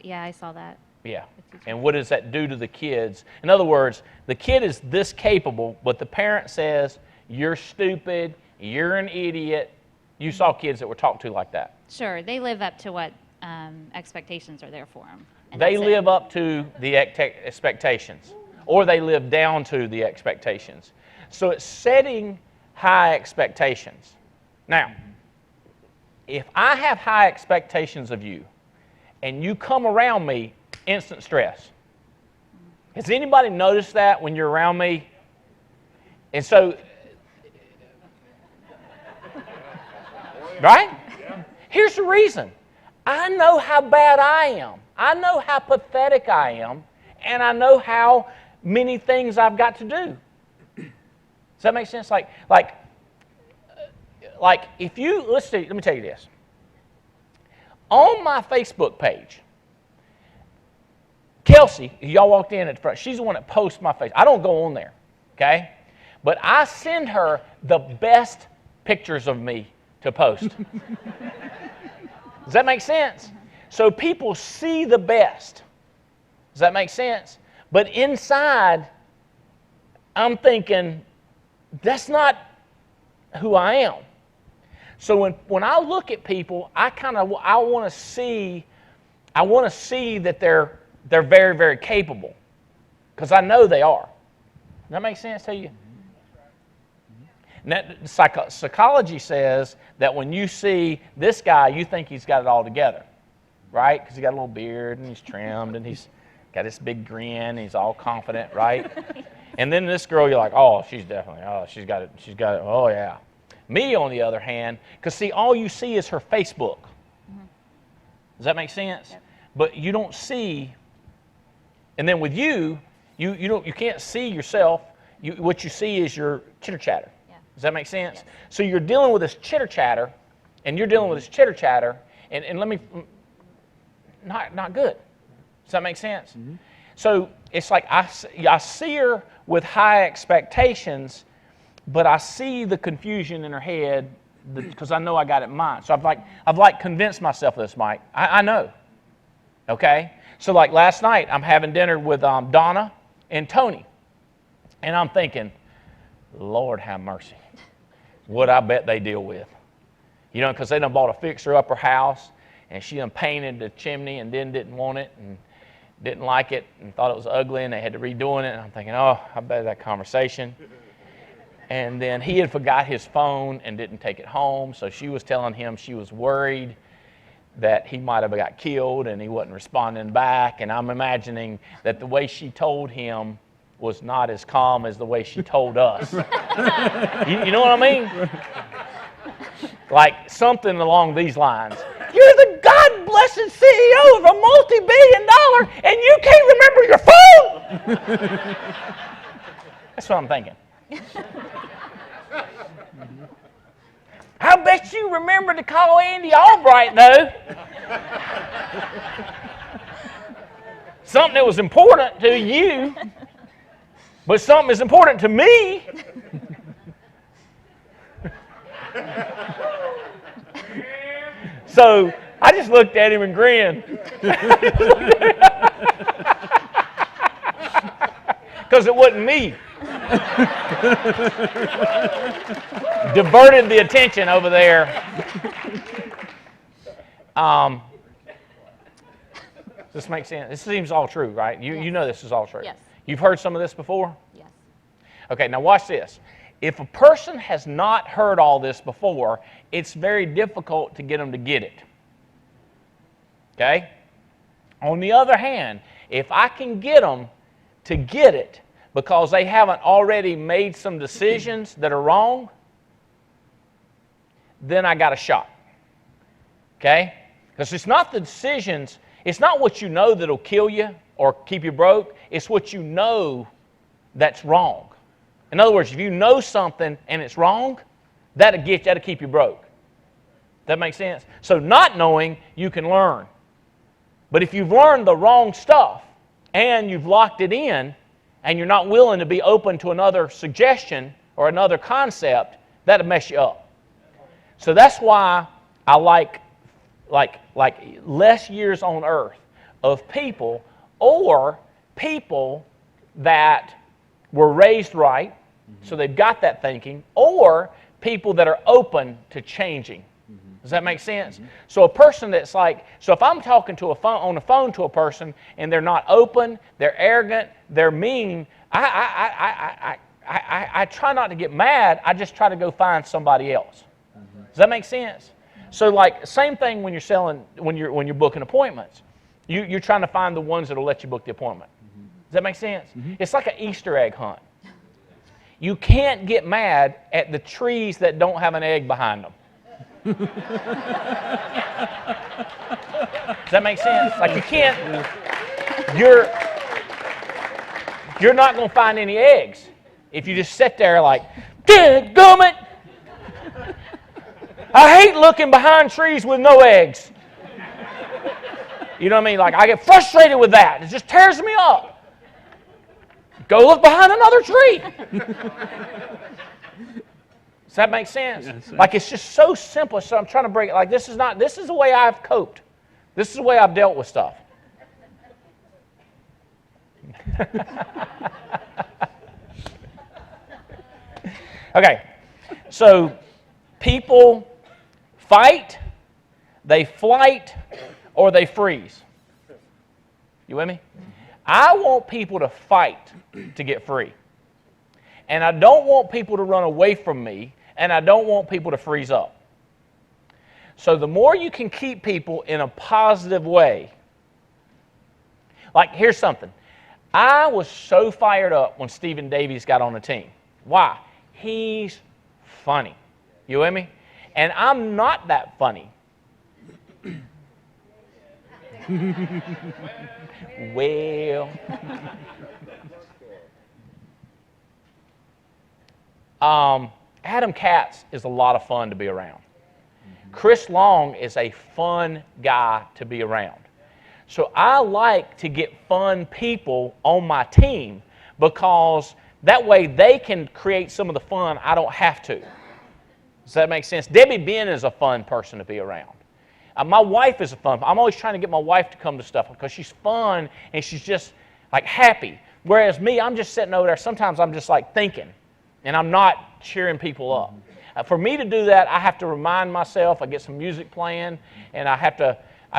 Yeah, I saw that. Yeah. And what does that do to the kids? In other words, the kid is this capable, but the parent says, you're stupid, you're an idiot. You saw kids that were talked to like that. Sure, they live up to what expectations are there for them. They live up to the expectations, or they live down to the expectations. So it's setting high expectations. Now, if I have high expectations of you, and you come around me, instant stress. Has anybody noticed that when you're around me? And so, right? Here's the reason. I know how bad I am. I know how pathetic I am, and I know how many things I've got to do. Does that make sense? Like if you, let me tell you this. On my Facebook page, Kelsey, y'all walked in at the front, she's the one that posts my face. I don't go on there, okay? But I send her the best pictures of me to post. Does that make sense? So people see the best. Does that make sense? But inside, I'm thinking, that's not who I am. So when I look at people, I want to see that they're very, very capable, because I know they are. Does that make sense to you? Now, psychology says that when you see this guy, you think he's got it all together, right? Because he's got a little beard and he's trimmed and he's got this big grin and he's all confident, right? And then this girl, you're like, oh, she's got it, oh yeah. Me, on the other hand, because see, all you see is her Facebook. Does that make sense? Yep. But you don't see, and then with you can't see yourself. What you see is your chitter chatter. Yeah. Does that make sense? Yes. So you're dealing with this chitter chatter, and you're dealing with this chitter chatter, and let me, not good. Does that make sense? Mm-hmm. So it's like I see her with high expectations, but I see the confusion in her head because I know I got it in mind. So I've convinced myself of this, Mike. I know. Okay? So like last night, I'm having dinner with Donna and Tony. And I'm thinking, Lord have mercy. What I bet they deal with. You know, because they done bought a fixer-upper house, and she done painted the chimney and then didn't want it and didn't like it and thought it was ugly, and they had to redoing it. And I'm thinking, oh, I bet that conversation. And then he had forgot his phone and didn't take it home, so she was telling him she was worried that he might have got killed and he wasn't responding back. And I'm imagining that the way she told him was not as calm as the way she told us. You know what I mean? Like something along these lines. You're the God-blessed CEO of a multi-billion-dollar and you can't remember your phone? That's what I'm thinking. I bet you remember to call Andy Albright, though. Something that was important to you, but something is important to me. So I just looked at him and grinned. Because it wasn't me. Diverted the attention over there. Does this make sense? This seems all true, right? You Yes. know this is all true. Yes. You've heard some of this before? Yes. Okay, now watch this. If a person has not heard all this before, it's very difficult to get them to get it. Okay? On the other hand, if I can get them to get it because they haven't already made some decisions that are wrong, then I got a shot. Okay? Because it's not the decisions, it's not what you know that'll kill you or keep you broke, it's what you know that's wrong. In other words, if you know something and it's wrong, that'll keep you broke. That makes sense? So not knowing, you can learn. But if you've learned the wrong stuff and you've locked it in and you're not willing to be open to another suggestion or another concept, that'll mess you up. So that's why I like less years on earth of people, or people that were raised right, so they've got that thinking, or people that are open to changing. Does that make sense? So a person that's like, so if I'm talking to on the phone to a person and they're not open, they're arrogant, they're mean, I try not to get mad. I just try to go find somebody else. Does that make sense? So like same thing when you're selling, when you're booking appointments. You're trying to find the ones that'll let you book the appointment. Does that make sense? It's like an Easter egg hunt. You can't get mad at the trees that don't have an egg behind them. Does that make sense? Like you can't, you're not going to find any eggs if you just sit there like, dadgummit! I hate looking behind trees with no eggs. You know what I mean? Like I get frustrated with that. It just tears me up. Go look behind another tree. Does that make sense? Yes, like it's just so simple. So I'm trying to break it. Like this is the way I've coped. This is the way I've dealt with stuff. Okay. So people fight, they flight, or they freeze. You with me? I want people to fight to get free. And I don't want people to run away from me, and I don't want people to freeze up. So the more you can keep people in a positive way, like here's something. I was so fired up when Stephen Davies got on the team. Why? He's funny. You with me? And I'm not that funny. Well. Adam Katz is a lot of fun to be around. Chris Long is a fun guy to be around. So I like to get fun people on my team because that way they can create some of the fun I don't have to. Does that make sense? Debbie Ben is a fun person to be around. My wife is a fun. I'm always trying to get my wife to come to stuff because she's fun and she's just like happy. Whereas me, I'm just sitting over there. Sometimes I'm just like thinking and I'm not cheering people up. For me to do that, I have to remind myself. I get some music playing and I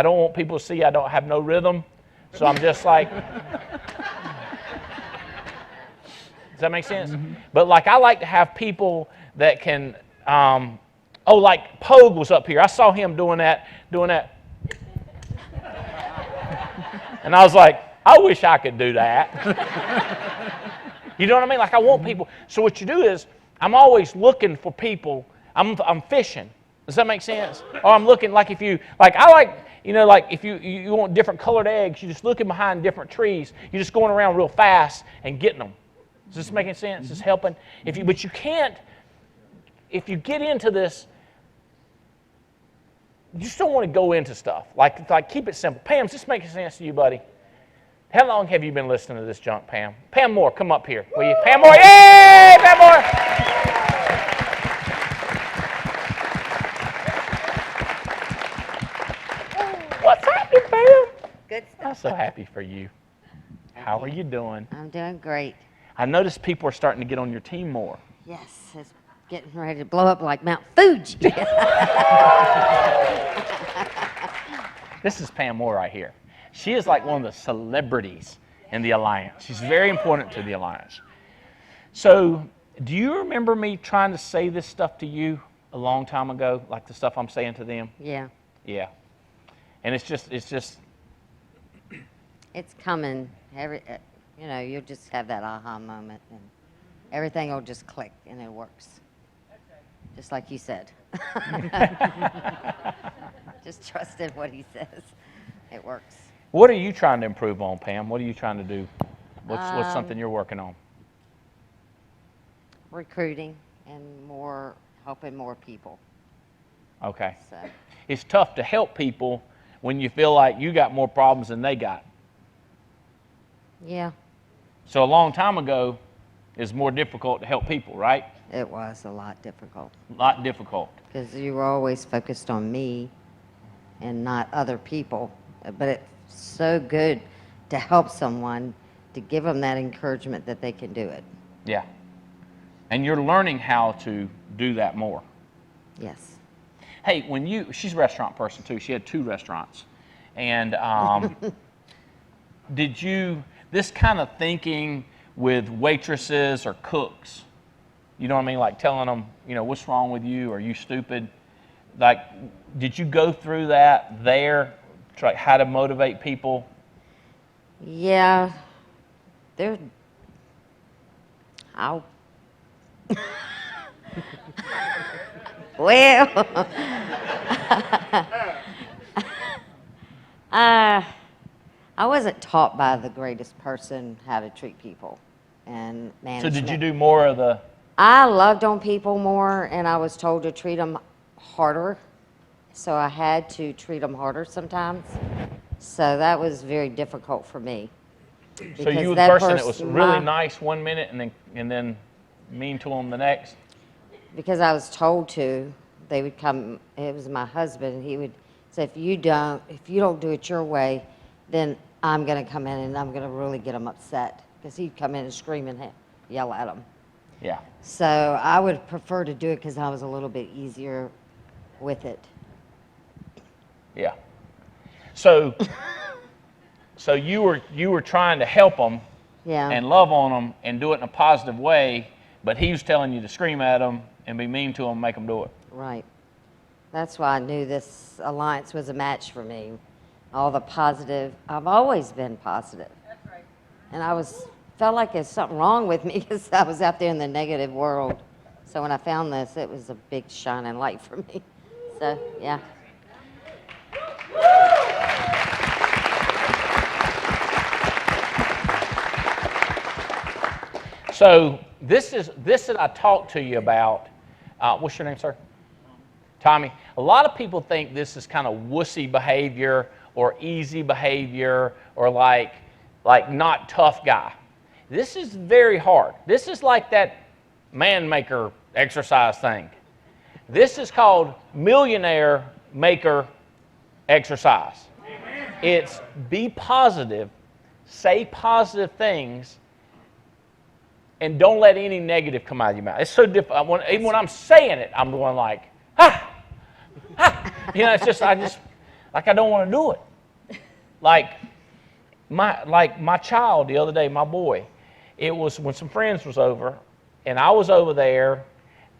don't want people to see I don't have no rhythm. So I'm just like, does that make sense? But like I like to have people that can, like Pogue was up here. I saw him doing that. And I was like, I wish I could do that. You know what I mean? Like I want people. So what you do is, I'm always looking for people. I'm fishing. Does that make sense? Or I'm looking like if you, like I like, you know, like if you want different colored eggs, you're just looking behind different trees. You're just going around real fast and getting them. Is this making sense? Is this helping? But you can't, if you get into this, you just don't want to go into stuff. Like keep it simple. Pam, is this making sense to you, buddy? How long have you been listening to this junk, Pam? Pam Moore, come up here, will you? Pam Moore, yay! Pam Moore! What's happening, Pam? Good stuff. I'm so happy for you. How are you doing? I'm doing great. I noticed people are starting to get on your team more. Yes, it's getting ready to blow up like Mount Fuji. This is Pam Moore right here. She is like one of the celebrities in the Alliance. She's very important to the Alliance. So, do you remember me trying to say this stuff to you a long time ago, like the stuff I'm saying to them? Yeah. Yeah. And it's just It's coming. You'll just have that aha moment, and everything will just click, and it works. Just like you said. Just trust in what he says. It works. What are you trying to improve on, Pam? What are you trying to do? What's something you're working on? Recruiting and helping more people. Okay. So, It's tough to help people when you feel like you got more problems than they got. yeah, So a long time ago, it's more difficult to help people, right? it was a lot difficult A lot difficult. because you were always focused on me and not other people. But it's so good to help someone, to give them that encouragement that they can do it. Yeah. And you're learning how to do that more. Yes. Hey, she's a restaurant person too. She had 2 restaurants. And this kind of thinking with waitresses or cooks, you know what I mean? Like telling them, what's wrong with you? Are you stupid? Like, did you go through that there? Try how to motivate people? Yeah. Ow. Well, I wasn't taught by the greatest person how to treat people and So management. did you do more of the... I loved on people more, and I was told to treat them harder. So I had to treat them harder sometimes. So that was very difficult for me. So Because you were the that person that was really my- nice one minute and then mean to them the next? Because I was told to, they would come, it was my husband, and he would say, if you don't do it your way, then I'm going to come in and I'm going to really get them upset. Because he'd come in and scream and yell at them. Yeah. So I would prefer to do it because I was a little bit easier with it. Yeah. So you were trying to help them Yeah. and love on them and do it in a positive way, but he was telling you to scream at them and be mean to them and make them do it. Right. That's why I knew this alliance was a match for me. All the positive. I've always been positive. That's right. And felt like there's something wrong with me because I was out there in the negative world. So when I found this, it was a big shining light for me. So, yeah. So this that I talked to you about. What's your name, sir? Tommy. A lot of people think this is kind of wussy behavior or easy behavior or like not tough guy. This is very hard. This is like that man maker exercise thing. This is called millionaire maker exercise. It's be positive, say positive things, and don't let any negative come out of your mouth. It's so difficult. Even when I'm saying it, I'm going like, ha, ha. It's just, I don't want to do it. Like my child the other day, my boy, it was when some friends was over, and I was over there,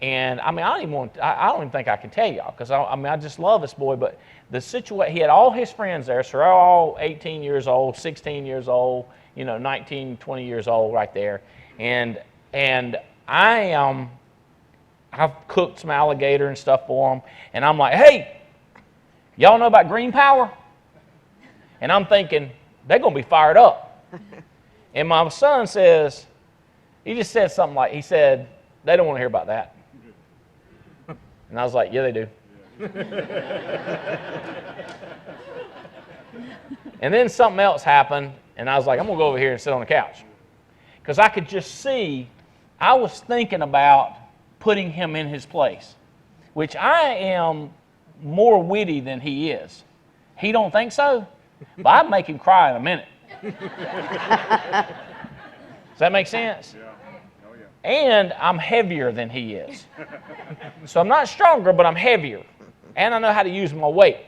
and I don't even think I can tell y'all, because I just love this boy, but the situation, he had all his friends there, so they're all 18 years old, 16 years old, 19, 20 years old right there, and I've cooked some alligator and stuff for them, and I'm like, hey, y'all know about green power? And I'm thinking, they're going to be fired up. And my son says, he just said something like, he said, they don't want to hear about that. And I was like, yeah, they do. And then something else happened, and I was like, I'm going to go over here and sit on the couch. Because I could just see, I was thinking about putting him in his place, which I am more witty than he is. He don't think so? But I'd make him cry in a minute. Does that make sense? Yeah. Oh, yeah. And I'm heavier than he is. So I'm not stronger, but I'm heavier. And I know how to use my weight.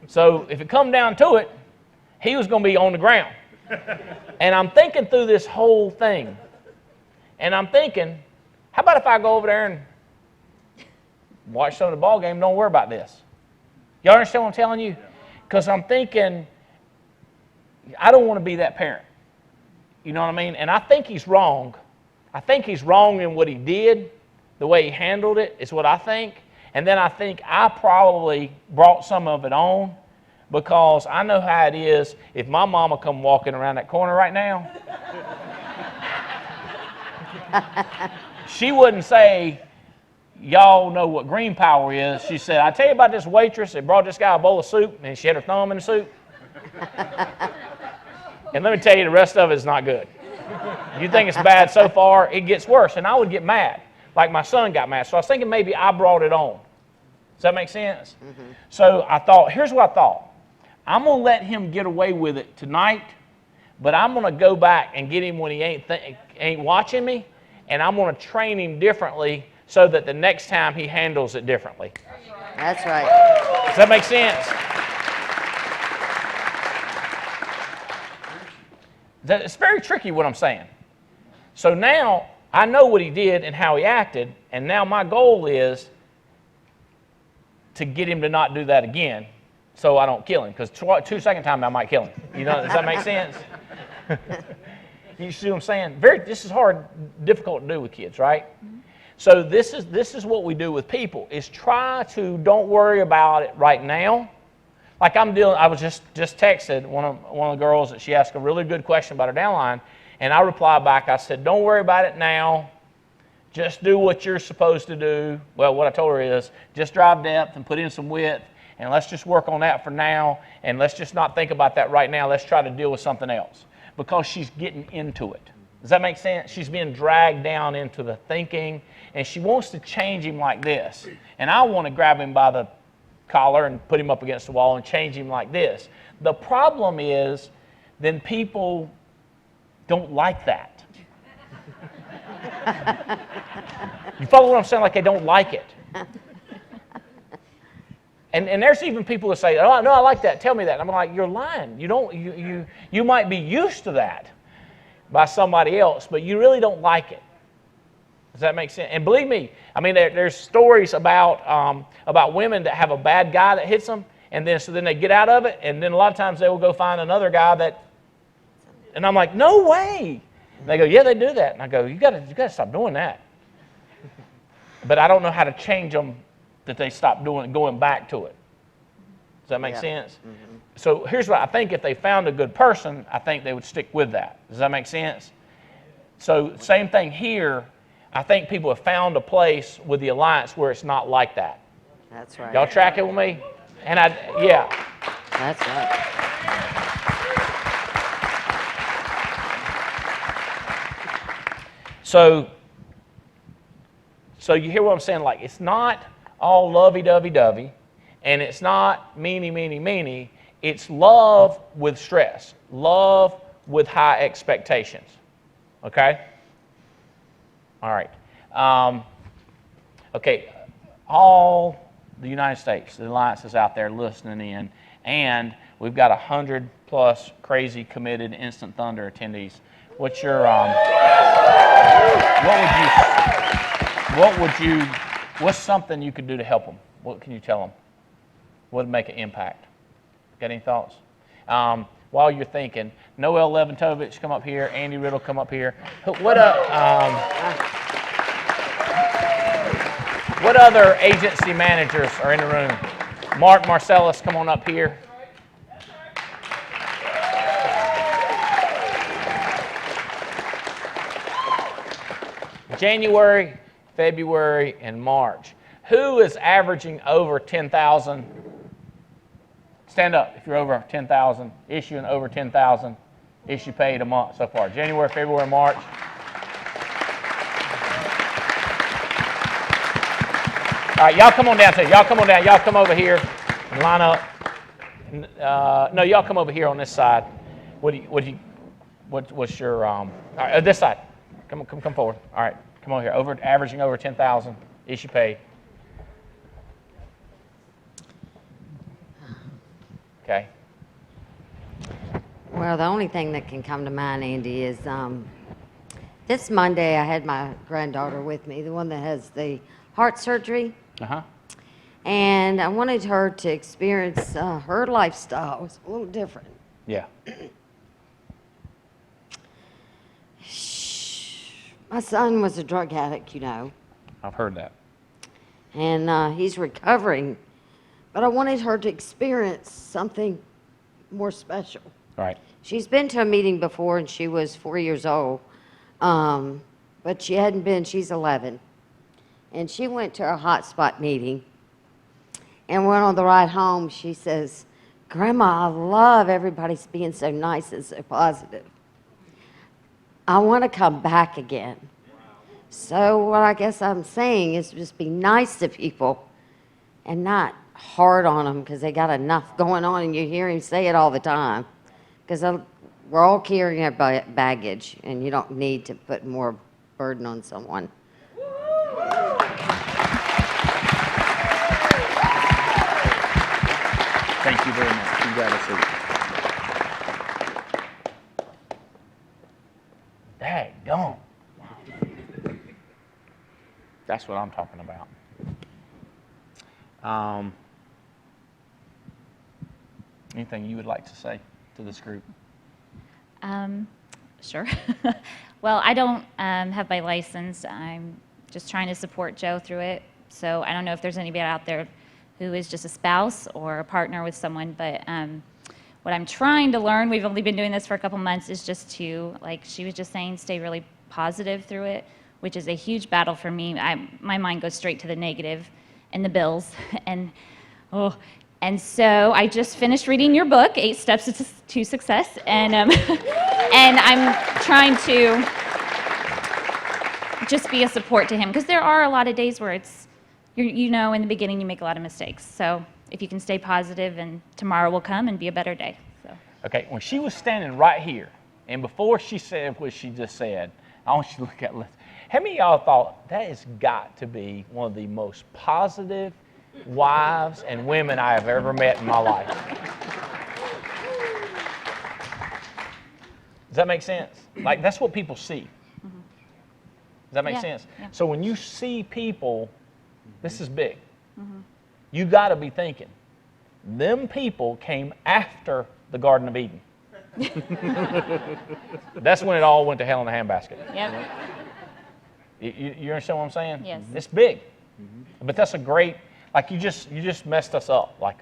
So if it come down to it, he was going to be on the ground. And I'm thinking through this whole thing. And I'm thinking, how about if I go over there and watch some of the ball game, don't worry about this. Y'all understand what I'm telling you? Because I'm thinking, I don't want to be that parent. You know what I mean? And I think he's wrong. I think he's wrong in what he did, the way he handled it is what I think. And then I think I probably brought some of it on because I know how it is if my mama come walking around that corner right now. She wouldn't say, y'all know what green power is. She said, I tell you about this waitress that brought this guy a bowl of soup and she had her thumb in the soup. And let me tell you, the rest of it is not good. You think it's bad so far, it gets worse. And I would get mad, like my son got mad. So I was thinking maybe I brought it on. Does that make sense? Mm-hmm. So I thought, here's what I thought. I'm going to let him get away with it tonight, but I'm going to go back and get him when he ain't watching me, and I'm going to train him differently so that the next time he handles it differently. That's right. Does that make sense? It's very tricky what I'm saying. So now I know what he did and how he acted, and now my goal is to get him to not do that again so I don't kill him, because second time I might kill him. You know, does that make sense? You see what I'm saying? This is hard, difficult to do with kids, right? Mm-hmm. So this is what we do with people, is try to don't worry about it right now. Like I was just texted one of the girls that she asked a really good question about her downline, and I replied back, I said, don't worry about it now. Just do what you're supposed to do. Well, what I told her is just drive depth and put in some width, and let's just work on that for now, and let's just not think about that right now. Let's try to deal with something else, because she's getting into it. Does that make sense? She's being dragged down into the thinking, and she wants to change him like this. And I want to grab him by the collar and put him up against the wall and change him like this. The problem is then people don't like that. You follow what I'm saying? Like they don't like it. And there's even people that say, oh, no, I like that. Tell me that. And I'm like, you're lying. You might be used to that by somebody else, but you really don't like it. Does that make sense? And believe me, I mean, there's stories about women that have a bad guy that hits them, and then they get out of it, and then a lot of times they will go find another guy that, and I'm like, no way. And they go, yeah, they do that. And I go, you got to stop doing that. But I don't know how to change them that they stop doing it, going back to it. Does that make sense? Mm-hmm. So here's what I think: if they found a good person, I think they would stick with that. Does that make sense? So same thing here. I think people have found a place with the Alliance where it's not like that. That's right. Y'all tracking with me? And yeah. That's right. So you hear what I'm saying? Like, it's not all lovey-dovey-dovey, and it's not meanie. It's love with stress, love with high expectations. Okay? All right. Okay. All the United States, the Alliance is out there listening in, and we've got 100+ crazy, committed Instant Thunder attendees. What's your what's something you could do to help them? What can you tell them? What would make an impact? Got any thoughts? While you're thinking, Noel Leventovich, come up here. Andy Riddle, come up here. What other agency managers are in the room? Mark Marcellus, come on up here. January, February, and March. Who is averaging over 10,000? Stand up if you're over 10,000, issuing over 10,000 issue paid a month so far. January, February, March. All right, y'all come on down too. Y'all come on down. Y'all come over here and line up. No, y'all come over here on this side. What's your all right, this side? Come forward. All right, come on here. Averaging over 10,000 issue paid. Okay. Well, the only thing that can come to mind, Andy, is this Monday I had my granddaughter with me, the one that has the heart surgery, Uh-huh. and I wanted her to experience her lifestyle. It was a little different. Yeah. My son was a drug addict, you know, I've heard that. and he's recovering, but I wanted her to experience something more special. Right. She's been to a meeting before, and she was 4 years old, but she hadn't been, she's 11. And she went to a hotspot meeting, and went on the ride home, she says, Grandma, I love everybody's being so nice and so positive. I want to come back again. So what I guess I'm saying is just be nice to people and not hard on them because they got enough going on, and you hear him say it all the time. Because we're all carrying our baggage, and you don't need to put more burden on someone. Thank you very much. You got a seat. Daggone. That's what I'm talking about. Anything you would like to say to this group? Sure. Well, I don't have my license. I'm just trying to support Joe through it. So I don't know if there's anybody out there who is just a spouse or a partner with someone, but what I'm trying to learn, we've only been doing this for a couple months, is just to, like she was just saying, stay really positive through it, which is a huge battle for me. My mind goes straight to the negative and the bills, and so I just finished reading your book, 8 Steps to Success, and and I'm trying to just be a support to him, because there are a lot of days where it's, you know, in the beginning you make a lot of mistakes. So if you can stay positive, and tomorrow will come and be a better day. So. Okay, when she was standing right here, and before she said what she just said, I want you to look at, how many of y'all thought that has got to be one of the most positive wives and women I have ever met in my life? Does that make sense? Like, that's what people see. Does that make Yeah, sense? yeah. So when you see people, this is big. You got to be thinking, them people came after the Garden of Eden. That's when it all went to hell in a handbasket. Yep. You understand what I'm saying? Yes. It's big. But that's a great, like you just messed us up. Like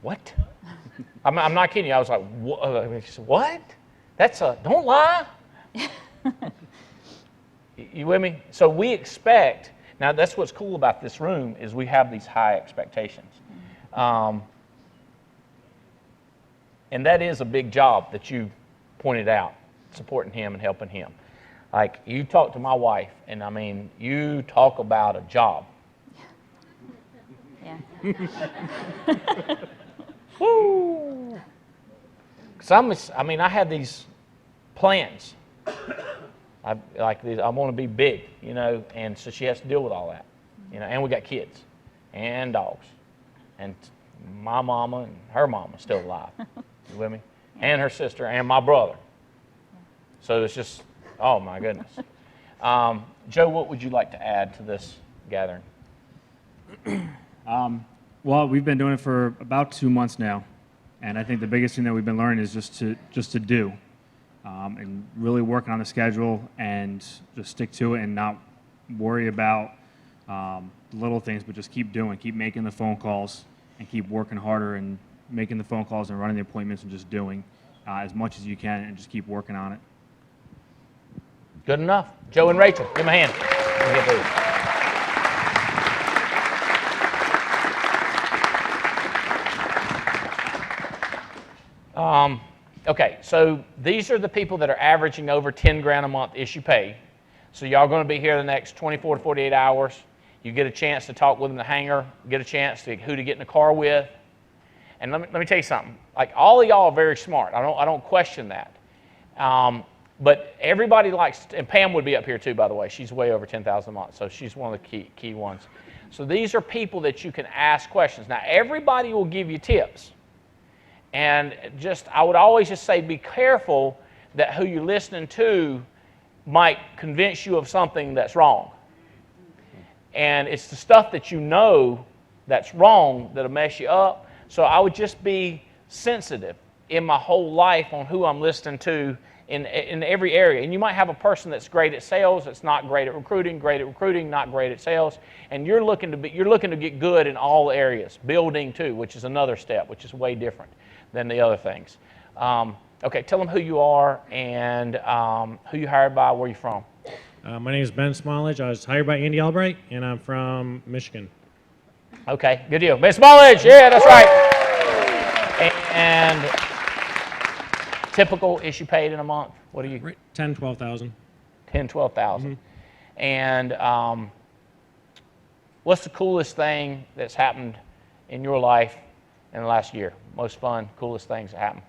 what? I'm not kidding you. I was like, what? That's don't lie. You with me? So we expect, now that's what's cool about this room, is we have these high expectations. And that is a big job that you pointed out, supporting him and helping him. Like, you talk to my wife, and I mean, you talk about a job. Yeah. Woo! Because I have these plans. I want to be big, you know, and so she has to deal with all that, you know. And we got kids, and dogs, and my mama and her mama still alive. You with me? And her sister and my brother. So it's just, oh my goodness. Joe, what would you like to add to this gathering? Well, we've been doing it for about 2 months now, and I think the biggest thing that we've been learning is just to do, and really working on the schedule and just stick to it and not worry about little things, but just keep doing, keep making the phone calls, and keep working harder and making the phone calls and running the appointments and just doing as much as you can and just keep working on it. Good enough. Joe and Rachel, give them a hand. Let me get through. Okay, so these are the people that are averaging over 10 grand a month issue pay. So y'all going to be here the next 24 to 48 hours. You get a chance to talk with them in the hangar, get a chance to who to get in the car with. And let me tell you something. Like, all of y'all are very smart. I don't question that. But everybody likes, and Pam would be up here too, by the way. She's way over 10,000 a month, so she's one of the key ones. So these are people that you can ask questions. Now, everybody will give you tips. And I would always just say, be careful that who you're listening to might convince you of something that's wrong. And it's the stuff that you know that's wrong that'll mess you up. So I would just be sensitive in my whole life on who I'm listening to in every area. And you might have a person that's great at sales, that's not great at recruiting, not great at sales, and you're looking to get good in all areas. Building too, which is another step, which is way different than the other things. Okay, tell them who you are and who you hired by, where you're from. My name is Ben Smallage. I was hired by Andy Albright, and I'm from Michigan. Okay, good deal. Ben Smallage, yeah, that's right. And typical issue paid in a month. What are you? 10, 12,000. 10, 12,000. And what's the coolest thing that's happened in your life in the last year? Most fun, coolest things that happened.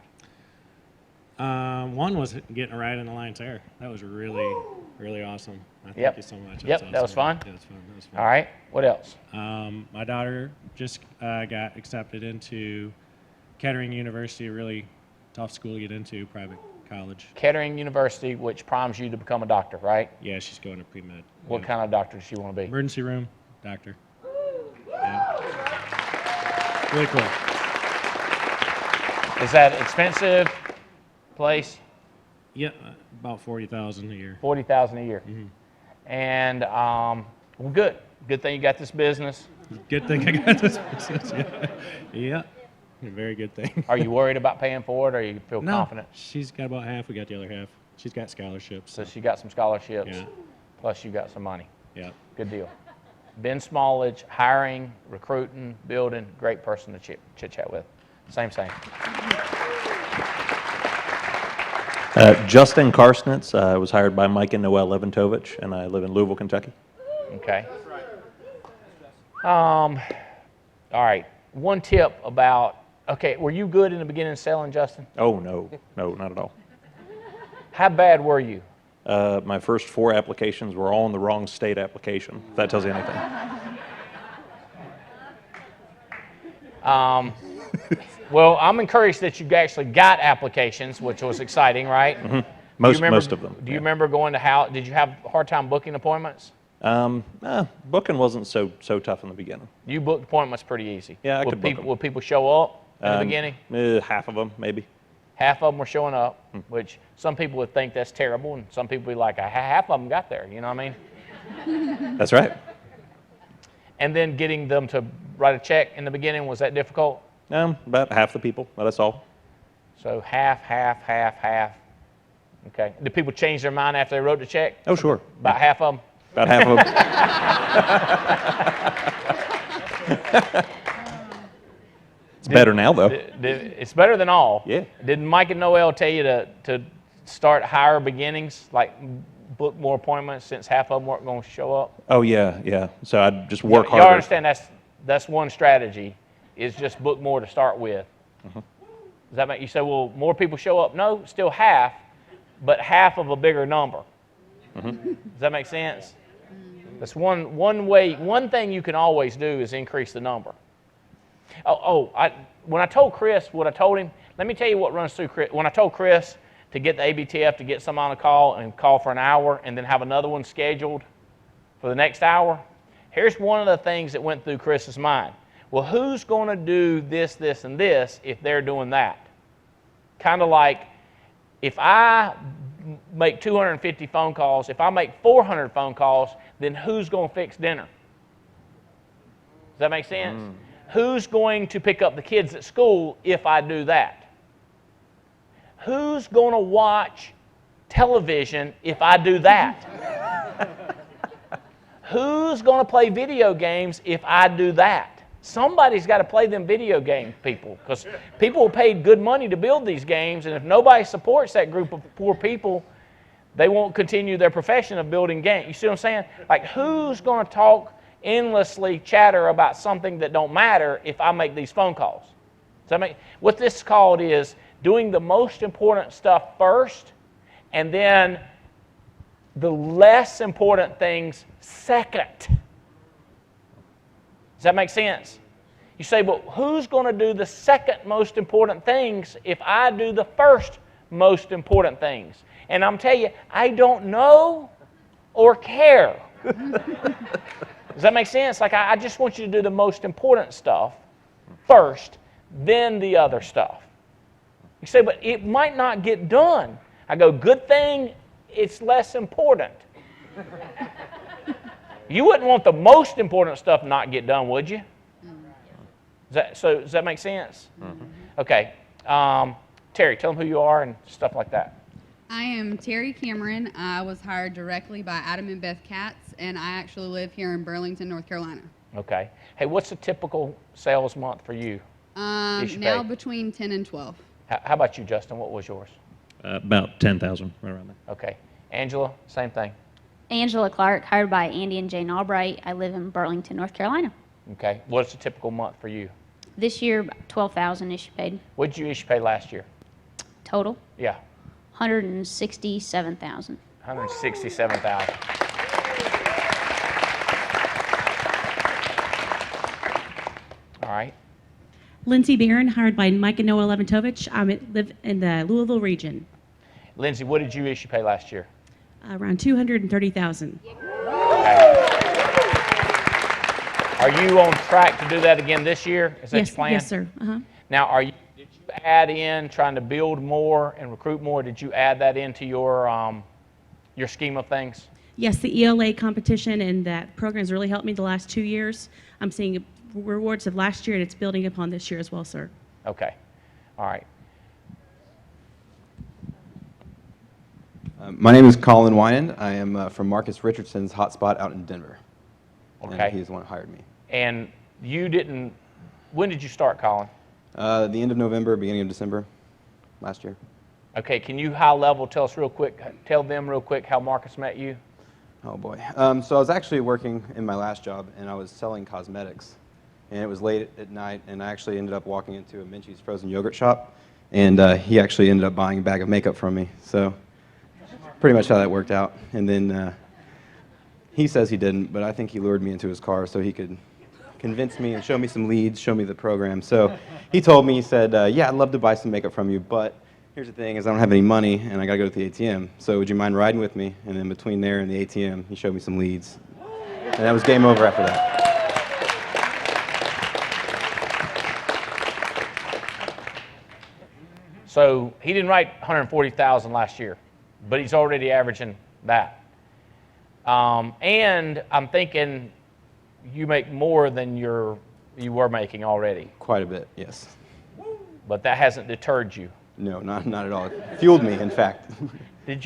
One was getting a ride in the Lions Air. That was really, really awesome. Thank Yep. you so much. Yep, That's that was awesome. fun? Yeah, that was fun. All right, what else? My daughter just got accepted into Kettering University, a really tough school to get into, private college. Kettering University, which primes you to become a doctor, right? Yeah, she's going to pre-med. What kind of doctor does she want to be? Emergency room doctor. Yeah. Really cool. Is that expensive place? Yeah, about 40,000 a year. 40,000 a year. And well, good. Good thing you got this business. Good thing I got this business. Yeah. A very good thing. Are you worried about paying for it, or you feel No, confident? she's got about half. We got the other half. She's got scholarships. So she got some scholarships, Yeah. plus you got some money. Yeah. Good deal. Ben Smallage, hiring, recruiting, building, great person to chit-chat with. Same. Justin Karsnitz. I was hired by Mike and Noel Leventovich, and I live in Louisville, Kentucky. Okay. All right. One tip about, okay, were you good in the beginning of selling, Justin? Oh, no, not at all. How bad were you? My first 4 applications were all in the wrong state application, if that tells you anything. Well, I'm encouraged that you actually got applications, which was exciting, right? Most of them. Do you remember going to did you have a hard time booking appointments? Booking wasn't so tough in the beginning. You booked appointments pretty easy. Yeah, I could book 'em. Would people show up in the beginning? Half of them, maybe. Half of them were showing up, which some people would think that's terrible, and some people would be like, half of them got there, you know what I mean? That's right. And then getting them to write a check in the beginning, was that difficult? About half the people, that's all. So half. Okay. Did people change their mind after they wrote the check? Oh, sure. About half of them? About half of them. It's better now, though. It's better than all. Yeah. Did Mike and Noel tell you to start higher beginnings, like book more appointments since half of them weren't going to show up? Oh, yeah. So I'd just work Y'all harder. understand that's one strategy, is just book more to start with. Does that make you say, well, more people show up? No, still half, but half of a bigger number. Does that make sense? That's one way. One thing you can always do is increase the number. When I told Chris what I told him, let me tell you what runs through Chris. When I told Chris to get the ABTF to get some on a call and call for an hour and then have another one scheduled for the next hour, here's one of the things that went through Chris's mind. Well, who's going to do this, and this if they're doing that? Kind of like, if I make 250 phone calls, if I make 400 phone calls, then who's going to fix dinner? Does that make sense? Who's going to pick up the kids at school if I do that? Who's going to watch television if I do that? Who's going to play video games if I do that? Somebody's got to play them video game people, because people paid good money to build these games, and if nobody supports that group of poor people, they won't continue their profession of building games. You see what I'm saying? Like, who's going to talk endlessly chatter about something that don't matter if I make these phone calls? Does that make what this is called is doing the most important stuff first, and then the less important things second. Does that make sense? You say, but who's going to do the second most important things if I do the first most important things? And I'm telling you, I don't know or care. Does that make sense? Like, I just want you to do the most important stuff first, then the other stuff. You say, but it might not get done. I go, good thing it's less important. You wouldn't want the most important stuff not get done, would you? Does that make sense? Mm-hmm. Okay. Terry, tell them who you are and stuff like that. I am Terry Cameron. I was hired directly by Adam and Beth Katz, and I actually live here in Burlington, North Carolina. Okay. Hey, what's a typical sales month for you? Now between 10 and 12. How about you, Justin? What was yours? About 10,000, right around there. Okay. Angela, same thing. Angela Clark, hired by Andy and Jane Albright. I live in Burlington, North Carolina. Okay. What's a typical month for you? This year, $12,000 issue paid. What did you issue pay last year? Total, Yeah. $167,000. $167,000. All right. Lindsay Barron, hired by Mike and Noah Leventovich. I live in the Louisville region. Lindsay, what did you issue pay last year? Around $230,000. Okay. Are you on track to do that again this year? Is that your plan? Yes, sir. Uh-huh. Now, did you add in trying to build more and recruit more? Did you add that into your scheme of things? Yes, the ELA competition and that program has really helped me the last 2 years. I'm seeing rewards of last year, and it's building upon this year as well, sir. Okay. All right. My name is Colin Wynand. I am from Marcus Richardson's hotspot out in Denver. Okay. And he's the one who hired me. And when did you start, Colin? The end of November, beginning of December last year. Okay, can you high level tell them real quick how Marcus met you? Oh boy. So I was actually working in my last job, and I was selling cosmetics. And it was late at night, and I actually ended up walking into a Minchie's frozen yogurt shop, and he actually ended up buying a bag of makeup from me. So pretty much how that worked out. And then he says he didn't, but I think he lured me into his car so he could convince me and show me some leads, show me the program. So he told me, he said, yeah, I'd love to buy some makeup from you, but here's the thing is I don't have any money, and I got to go to the ATM. So would you mind riding with me? And then between there and the ATM, he showed me some leads. And that was game over after that. So he didn't write 140,000 last year, but he's already averaging that. And I'm thinking you make more than you were making already. Quite a bit, yes. But that hasn't deterred you. No, not at all. It fueled me, in fact. Did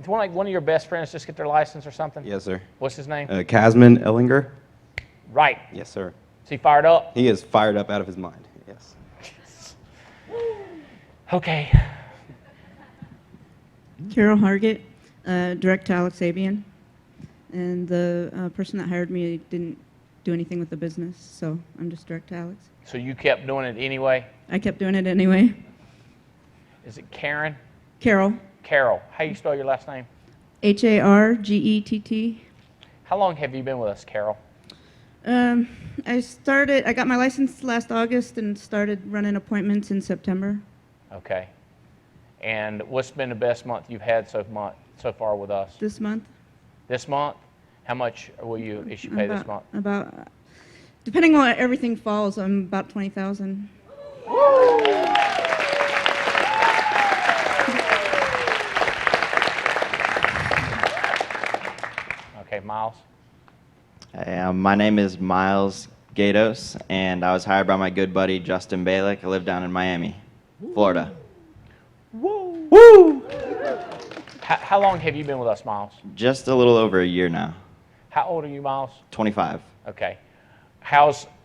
one of your best friends just get their license or something? Yes, sir. What's his name? Casman Ellinger? Right. Yes, sir. Is he fired up? He is fired up out of his mind, yes. Okay. Carol Hargett, direct to Alex Abian. And the person that hired me didn't do anything with the business, so I'm just direct to Alex. So you kept doing it anyway? I kept doing it anyway. Is it Karen? Carol. Carol. How do you spell your last name? Hargett. How long have you been with us, Carol? I got my license last August and started running appointments in September. Okay. And what's been the best month you've had so far with us? This month. This month? How much will you issue pay this month? About, depending on what everything falls, I'm about 20,000. Okay, Miles? My name is Miles Gatos, and I was hired by my good buddy Justin Balick. I live down in Miami, Florida. Woo! How long have you been with us, Miles? Just a little over a year now. How old are you, Miles? 25. Okay.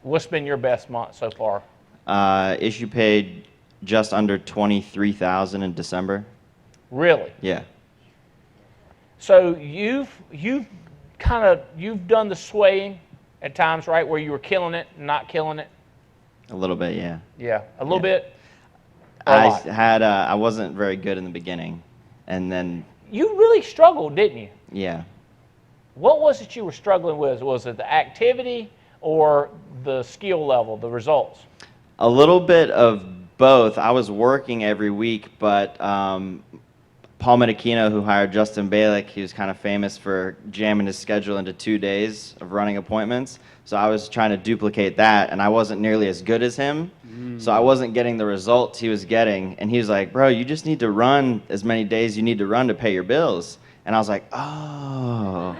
What's been your best month so far? Issue paid just under $23,000 in December. Really? Yeah. So you've done the swaying at times, right, where you were killing it and not killing it? A little bit, yeah. Yeah, a little bit? I wasn't very good in the beginning, and then... You really struggled, didn't you? Yeah. What was it you were struggling with? Was it the activity or the skill level, the results? A little bit of both. I was working every week, but Paul Medicino, who hired Justin Balick, he was kind of famous for jamming his schedule into 2 days of running appointments. So I was trying to duplicate that, and I wasn't nearly as good as him. So I wasn't getting the results he was getting. And he was like, bro, you just need to run as many days you need to run to pay your bills. And I was like, oh,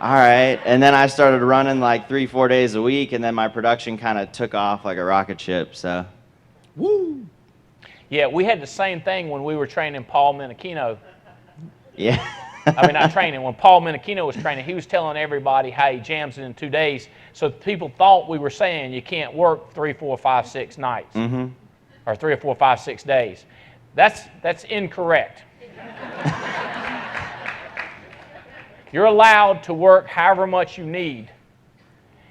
all right. And then I started running like 3-4 days a week, and then my production kind of took off like a rocket ship. So, woo! Yeah, we had the same thing when we were training Paul Menachino. Yeah. I mean, not training. When Paul Menachino was training, he was telling everybody how he jams it in 2 days. So people thought we were saying you can't work 3, 4, 5, 6 nights, or 3 or 4, 5, 6 days. That's incorrect. You're allowed to work however much you need.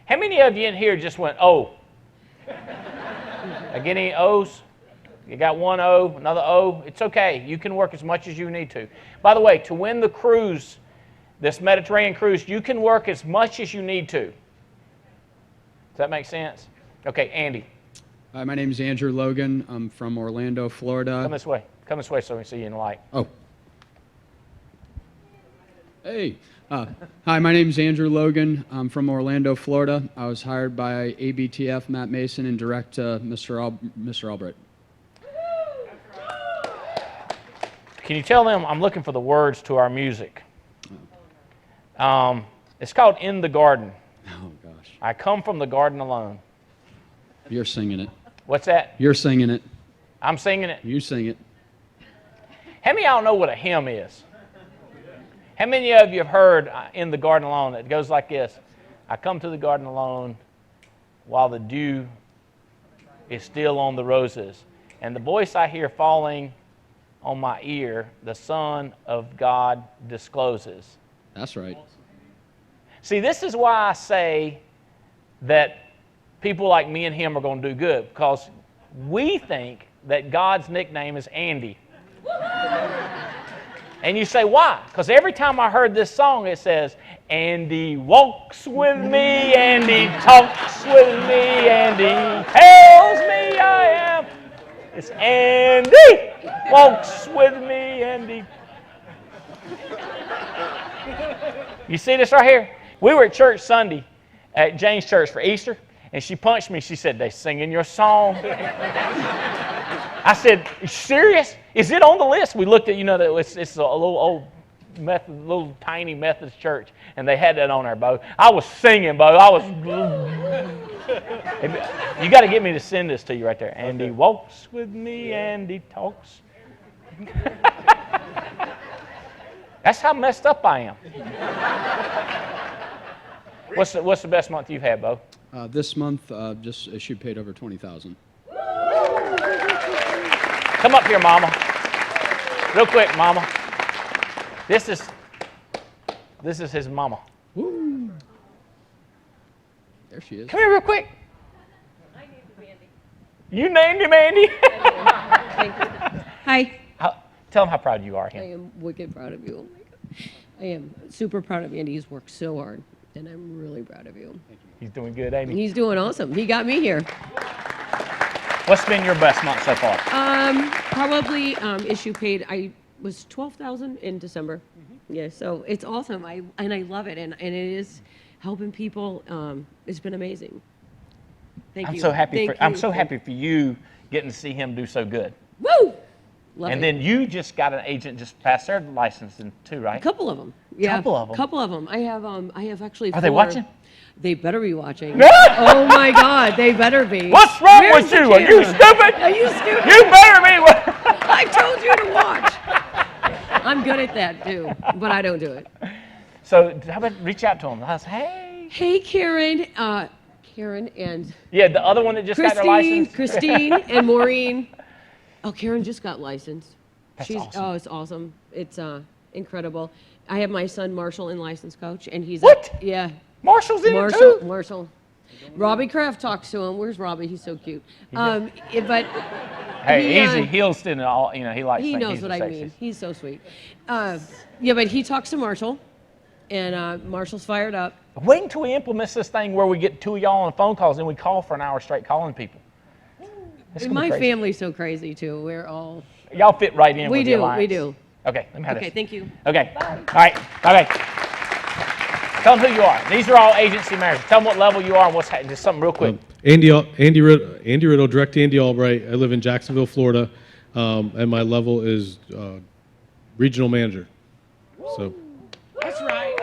How many of you in here just went, oh? I get any O's? You got one O, another O. It's okay. You can work as much as you need to. By the way, to win the cruise, this Mediterranean cruise, you can work as much as you need to. Does that make sense? Okay, Andy. Hi, my name is Andrew Logan. I'm from Orlando, Florida. Come this way. Come this way so we can see you in the light. Oh. Hey. Hi, my name is Andrew Logan. I'm from Orlando, Florida. I was hired by ABTF, Matt Mason, and direct Mr. Albright. Can you tell them I'm looking for the words to our music? It's called In the Garden. Oh, gosh. I come from the garden alone. You're singing it. What's that? You're singing it. I'm singing it? You sing it. How many of y'all know what a hymn is? How many of you have heard In the Garden Alone? It goes like this. I come to the garden alone while the dew is still on the roses. And the voice I hear falling on my ear, the Son of God discloses. That's right. See, this is why I say that people like me and him are going to do good, because we think that God's nickname is Andy. And you say, why? Because every time I heard this song, it says, Andy walks with me, Andy talks with me, Andy tells me I am. It's Andy walks with me, Andy. You see this right here? We were at church Sunday at Jane's church for Easter, and she punched me. She said, they singing your song. I said, you serious? Is it on the list? We looked at, it's a little old little tiny Methodist church, and they had that on there, Bo. I was singing, Bo. You got to get me to send this to you right there. Andy walks with me, Andy talks. That's how messed up I am. What's the best month you've had, Bo? This month, she paid over $20,000. Come up here, Mama. Real quick, Mama. This is his mama. Woo. There she is. Come here real quick. I named him Andy. You named him Andy? Hi. Tell him how proud you are of him. I am wicked proud of you. Oh my God. I am super proud of Andy. He's worked so hard, and I'm really proud of you. He's doing good, ain't he? He's doing awesome. He got me here. What's been your best month so far? Probably issue paid. I was $12,000 in December. Yeah, so it's awesome. I love it, and it is helping people. It's been amazing. Thank you. I'm so happy for you getting to see him do so good. Woo! Love and it. Then you just got an agent just passed their license in too, right? A couple of them. Yeah. Couple of them. Couple of them. I have actually. Are they watching? They better be watching. Oh my God, they better be. What's wrong with you? Are you stupid? Are you stupid? You better be. I told you to watch. I'm good at that too, but I don't do it. So how about reach out to them? I say, hey. Hey, Karen. Karen and. Yeah, the other one that just got their license. Christine and Maureen. Oh, Karen just got licensed. That's awesome. Oh, it's awesome. It's incredible. I have my son Marshall in license coach, and he's what? Yeah. Marshall's in it too. Marshall. Robbie Kraft talks to him. Where's Robbie? He's so cute. But hey, easy. He'll stand all. He likes. He knows what I mean. He's so sweet. Yeah, but he talks to Marshall, And Marshall's fired up. Wait until we implement this thing where we get 2 of y'all on phone calls and we call for an hour straight calling people. And my family's so crazy too. We're all. Y'all fit right in We with the do. alliance. We do. Okay, let me have Okay. this. Thank you. Okay. All right. Okay. Tell them who you are. These are all agency managers. Tell them what level you are and what's happening. Just something real quick. Andy Riddle, direct to Andy Albright. I live in Jacksonville, Florida, and my level is regional manager. So. That's right.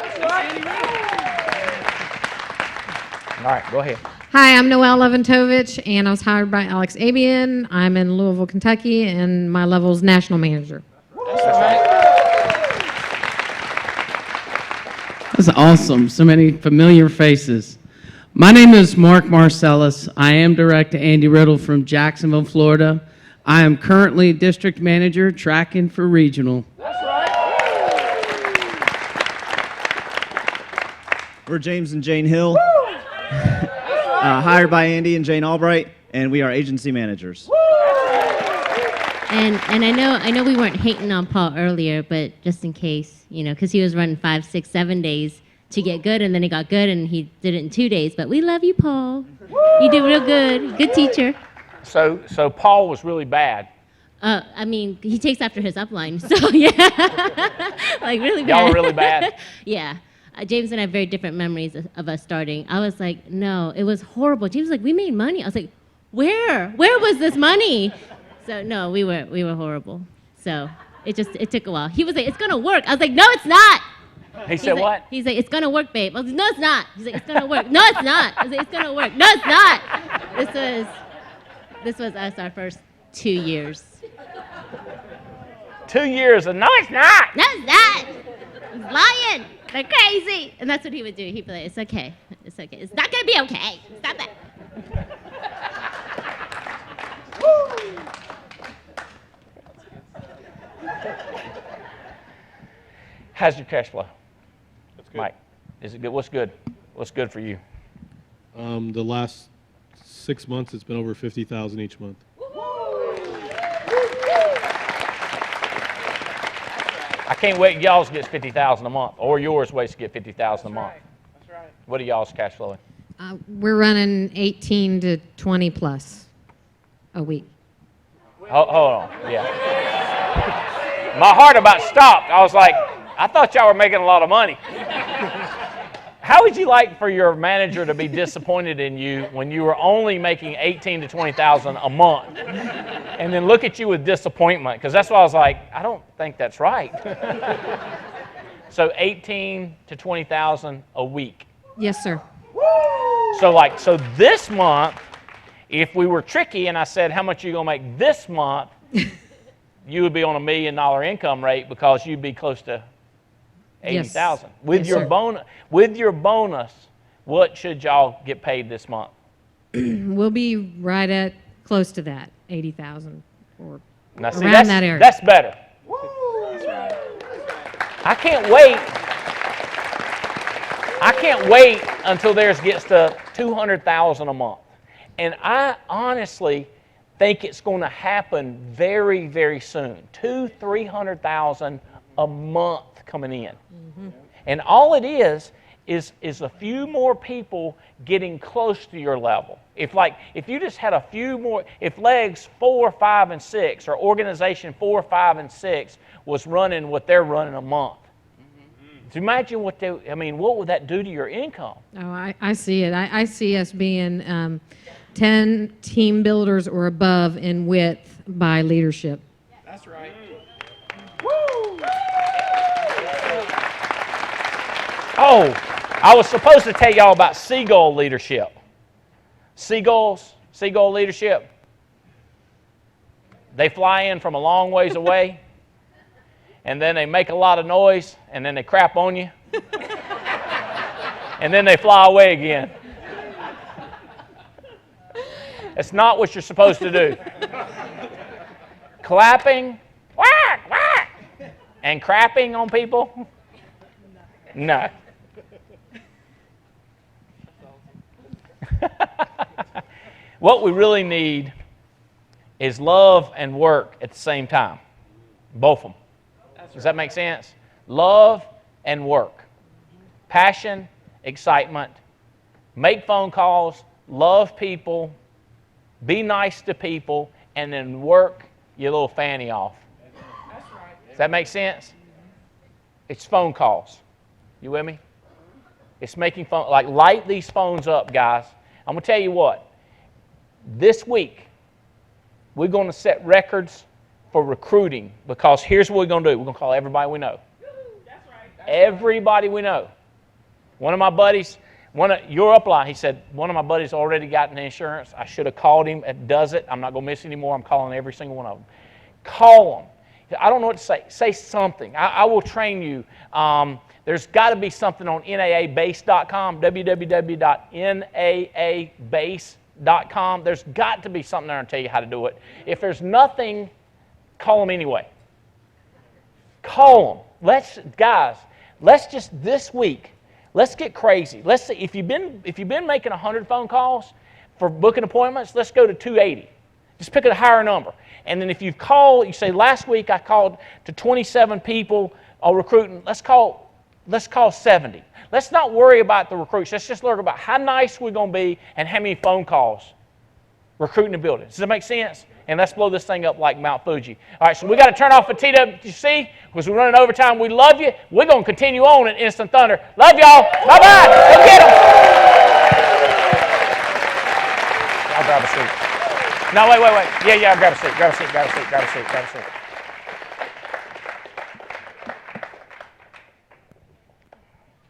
All right, go ahead. Hi, I'm Noelle Leventovich, and I was hired by Alex Abian. I'm in Louisville, Kentucky, and my level is national manager. That's awesome. So many familiar faces. My name is Mark Marcellus. I am direct to Andy Riddle from Jacksonville, Florida. I am currently district manager tracking for regional. We're James and Jane Hill, hired by Andy and Jane Albright, and we are agency managers. And I know we weren't hating on Paul earlier, but just in case, because he was running 5, 6, 7 days to get good, and then he got good, and he did it in 2 days. But we love you, Paul. You did real good. Good teacher. So Paul was really bad. I mean, he takes after his upline, so yeah, like really bad. Y'all were really bad. Yeah. James and I have very different memories of us starting. I was like, no, it was horrible. James was like, we made money. I was like, where? Where was this money? So no, we were horrible. So it took a while. He was like, it's gonna work. I was like, no, it's not. He said what? He's like, it's gonna work, babe. I was like, no, it's not. He's like, it's gonna work. No, it's not. I was like, it's gonna work. No, it's not. This was us our first 2 years. 2 years and no, it's not. No, it's not. He's lying. They're crazy. And that's what he would do. He'd be like, it's okay. It's okay. It's not gonna be okay. Stop that. How's your cash flow? That's good. Mike, is it good? What's good? What's good for you? The last 6 months, it's been over 50,000 each month. I can't wait y'all's gets 50,000 a month, or yours waits to get 50,000 a month. That's right. What are y'all's cash flowing? We're running 18 to 20 plus a week. Hold on, yeah. My heart about stopped. I was like, I thought y'all were making a lot of money. How would you like for your manager to be disappointed in you when you were only making 18 to 20,000 a month, and then look at you with disappointment? Because that's why I was like, I don't think that's right. So 18 to 20,000 a week. Yes, sir. So this month, if we were tricky and I said, how much are you gonna make this month? You would be on $1 million income rate because you'd be close to 80,000. Yes. With Yes, your sir. bonus, what should y'all get paid this month? We'll be right at close to that, 80,000 or Now, see, around that area. That's better. I can't wait. I can't wait until theirs gets to 200,000 a month. And I honestly think it's going to happen very, very soon. 200,000-300,000 a month coming in. And all it is a few more people getting close to your level. If you just had a few more, if legs 4, 5, and 6, or organization 4, 5, and 6 was running what they're running a month. So imagine what would that do to your income? Oh, I see it. I see us being 10 team builders or above in width by leadership. That's right. Oh, I was supposed to tell y'all about seagull leadership. Seagull leadership. They fly in from a long ways away, and then they make a lot of noise, and then they crap on you, and then they fly away again. It's not what you're supposed to do. Clapping, whack, whack, and crapping on people, no. What we really need is love and work at the same time. Both of them. Does that make sense? Love and work. passion, excitement, make phone calls, love people, be nice to people, and then work your little fanny off. Does that make sense? It's phone calls. You with me? It's making phone, like light these phones up, guys. I'm going to tell you what. This week, we're going to set records for recruiting because here's what we're going to do. We're going to call everybody we know. Everybody we know. One of my buddies, your upline, he said, one of my buddies already got an insurance. I should have called him. It does it. I'm not going to miss anymore. I'm calling every single one of them. Call them. I don't know what to say. Say something. I will train you. There's got to be something on naabase.com, www.naabase.com. There's got to be something there to tell you how to do it. If there's nothing, call them anyway. Call them. Guys, let's just this week, let's get crazy. Let's see, if you've been making 100 phone calls for booking appointments, let's go to 280. Just pick a higher number. And then if you say last week I called to 27 people on recruiting, let's call 70. Let's not worry about the recruits. Let's just learn about how nice we're going to be and how many phone calls recruiting the building. Does that make sense? And let's blow this thing up like Mount Fuji. All right, so we got to turn off the TWC because we're running overtime. We love you. We're going to continue on at Instant Thunder. Love y'all. Bye-bye. Go get them. I'll grab a seat. No, wait. Yeah, grab a seat.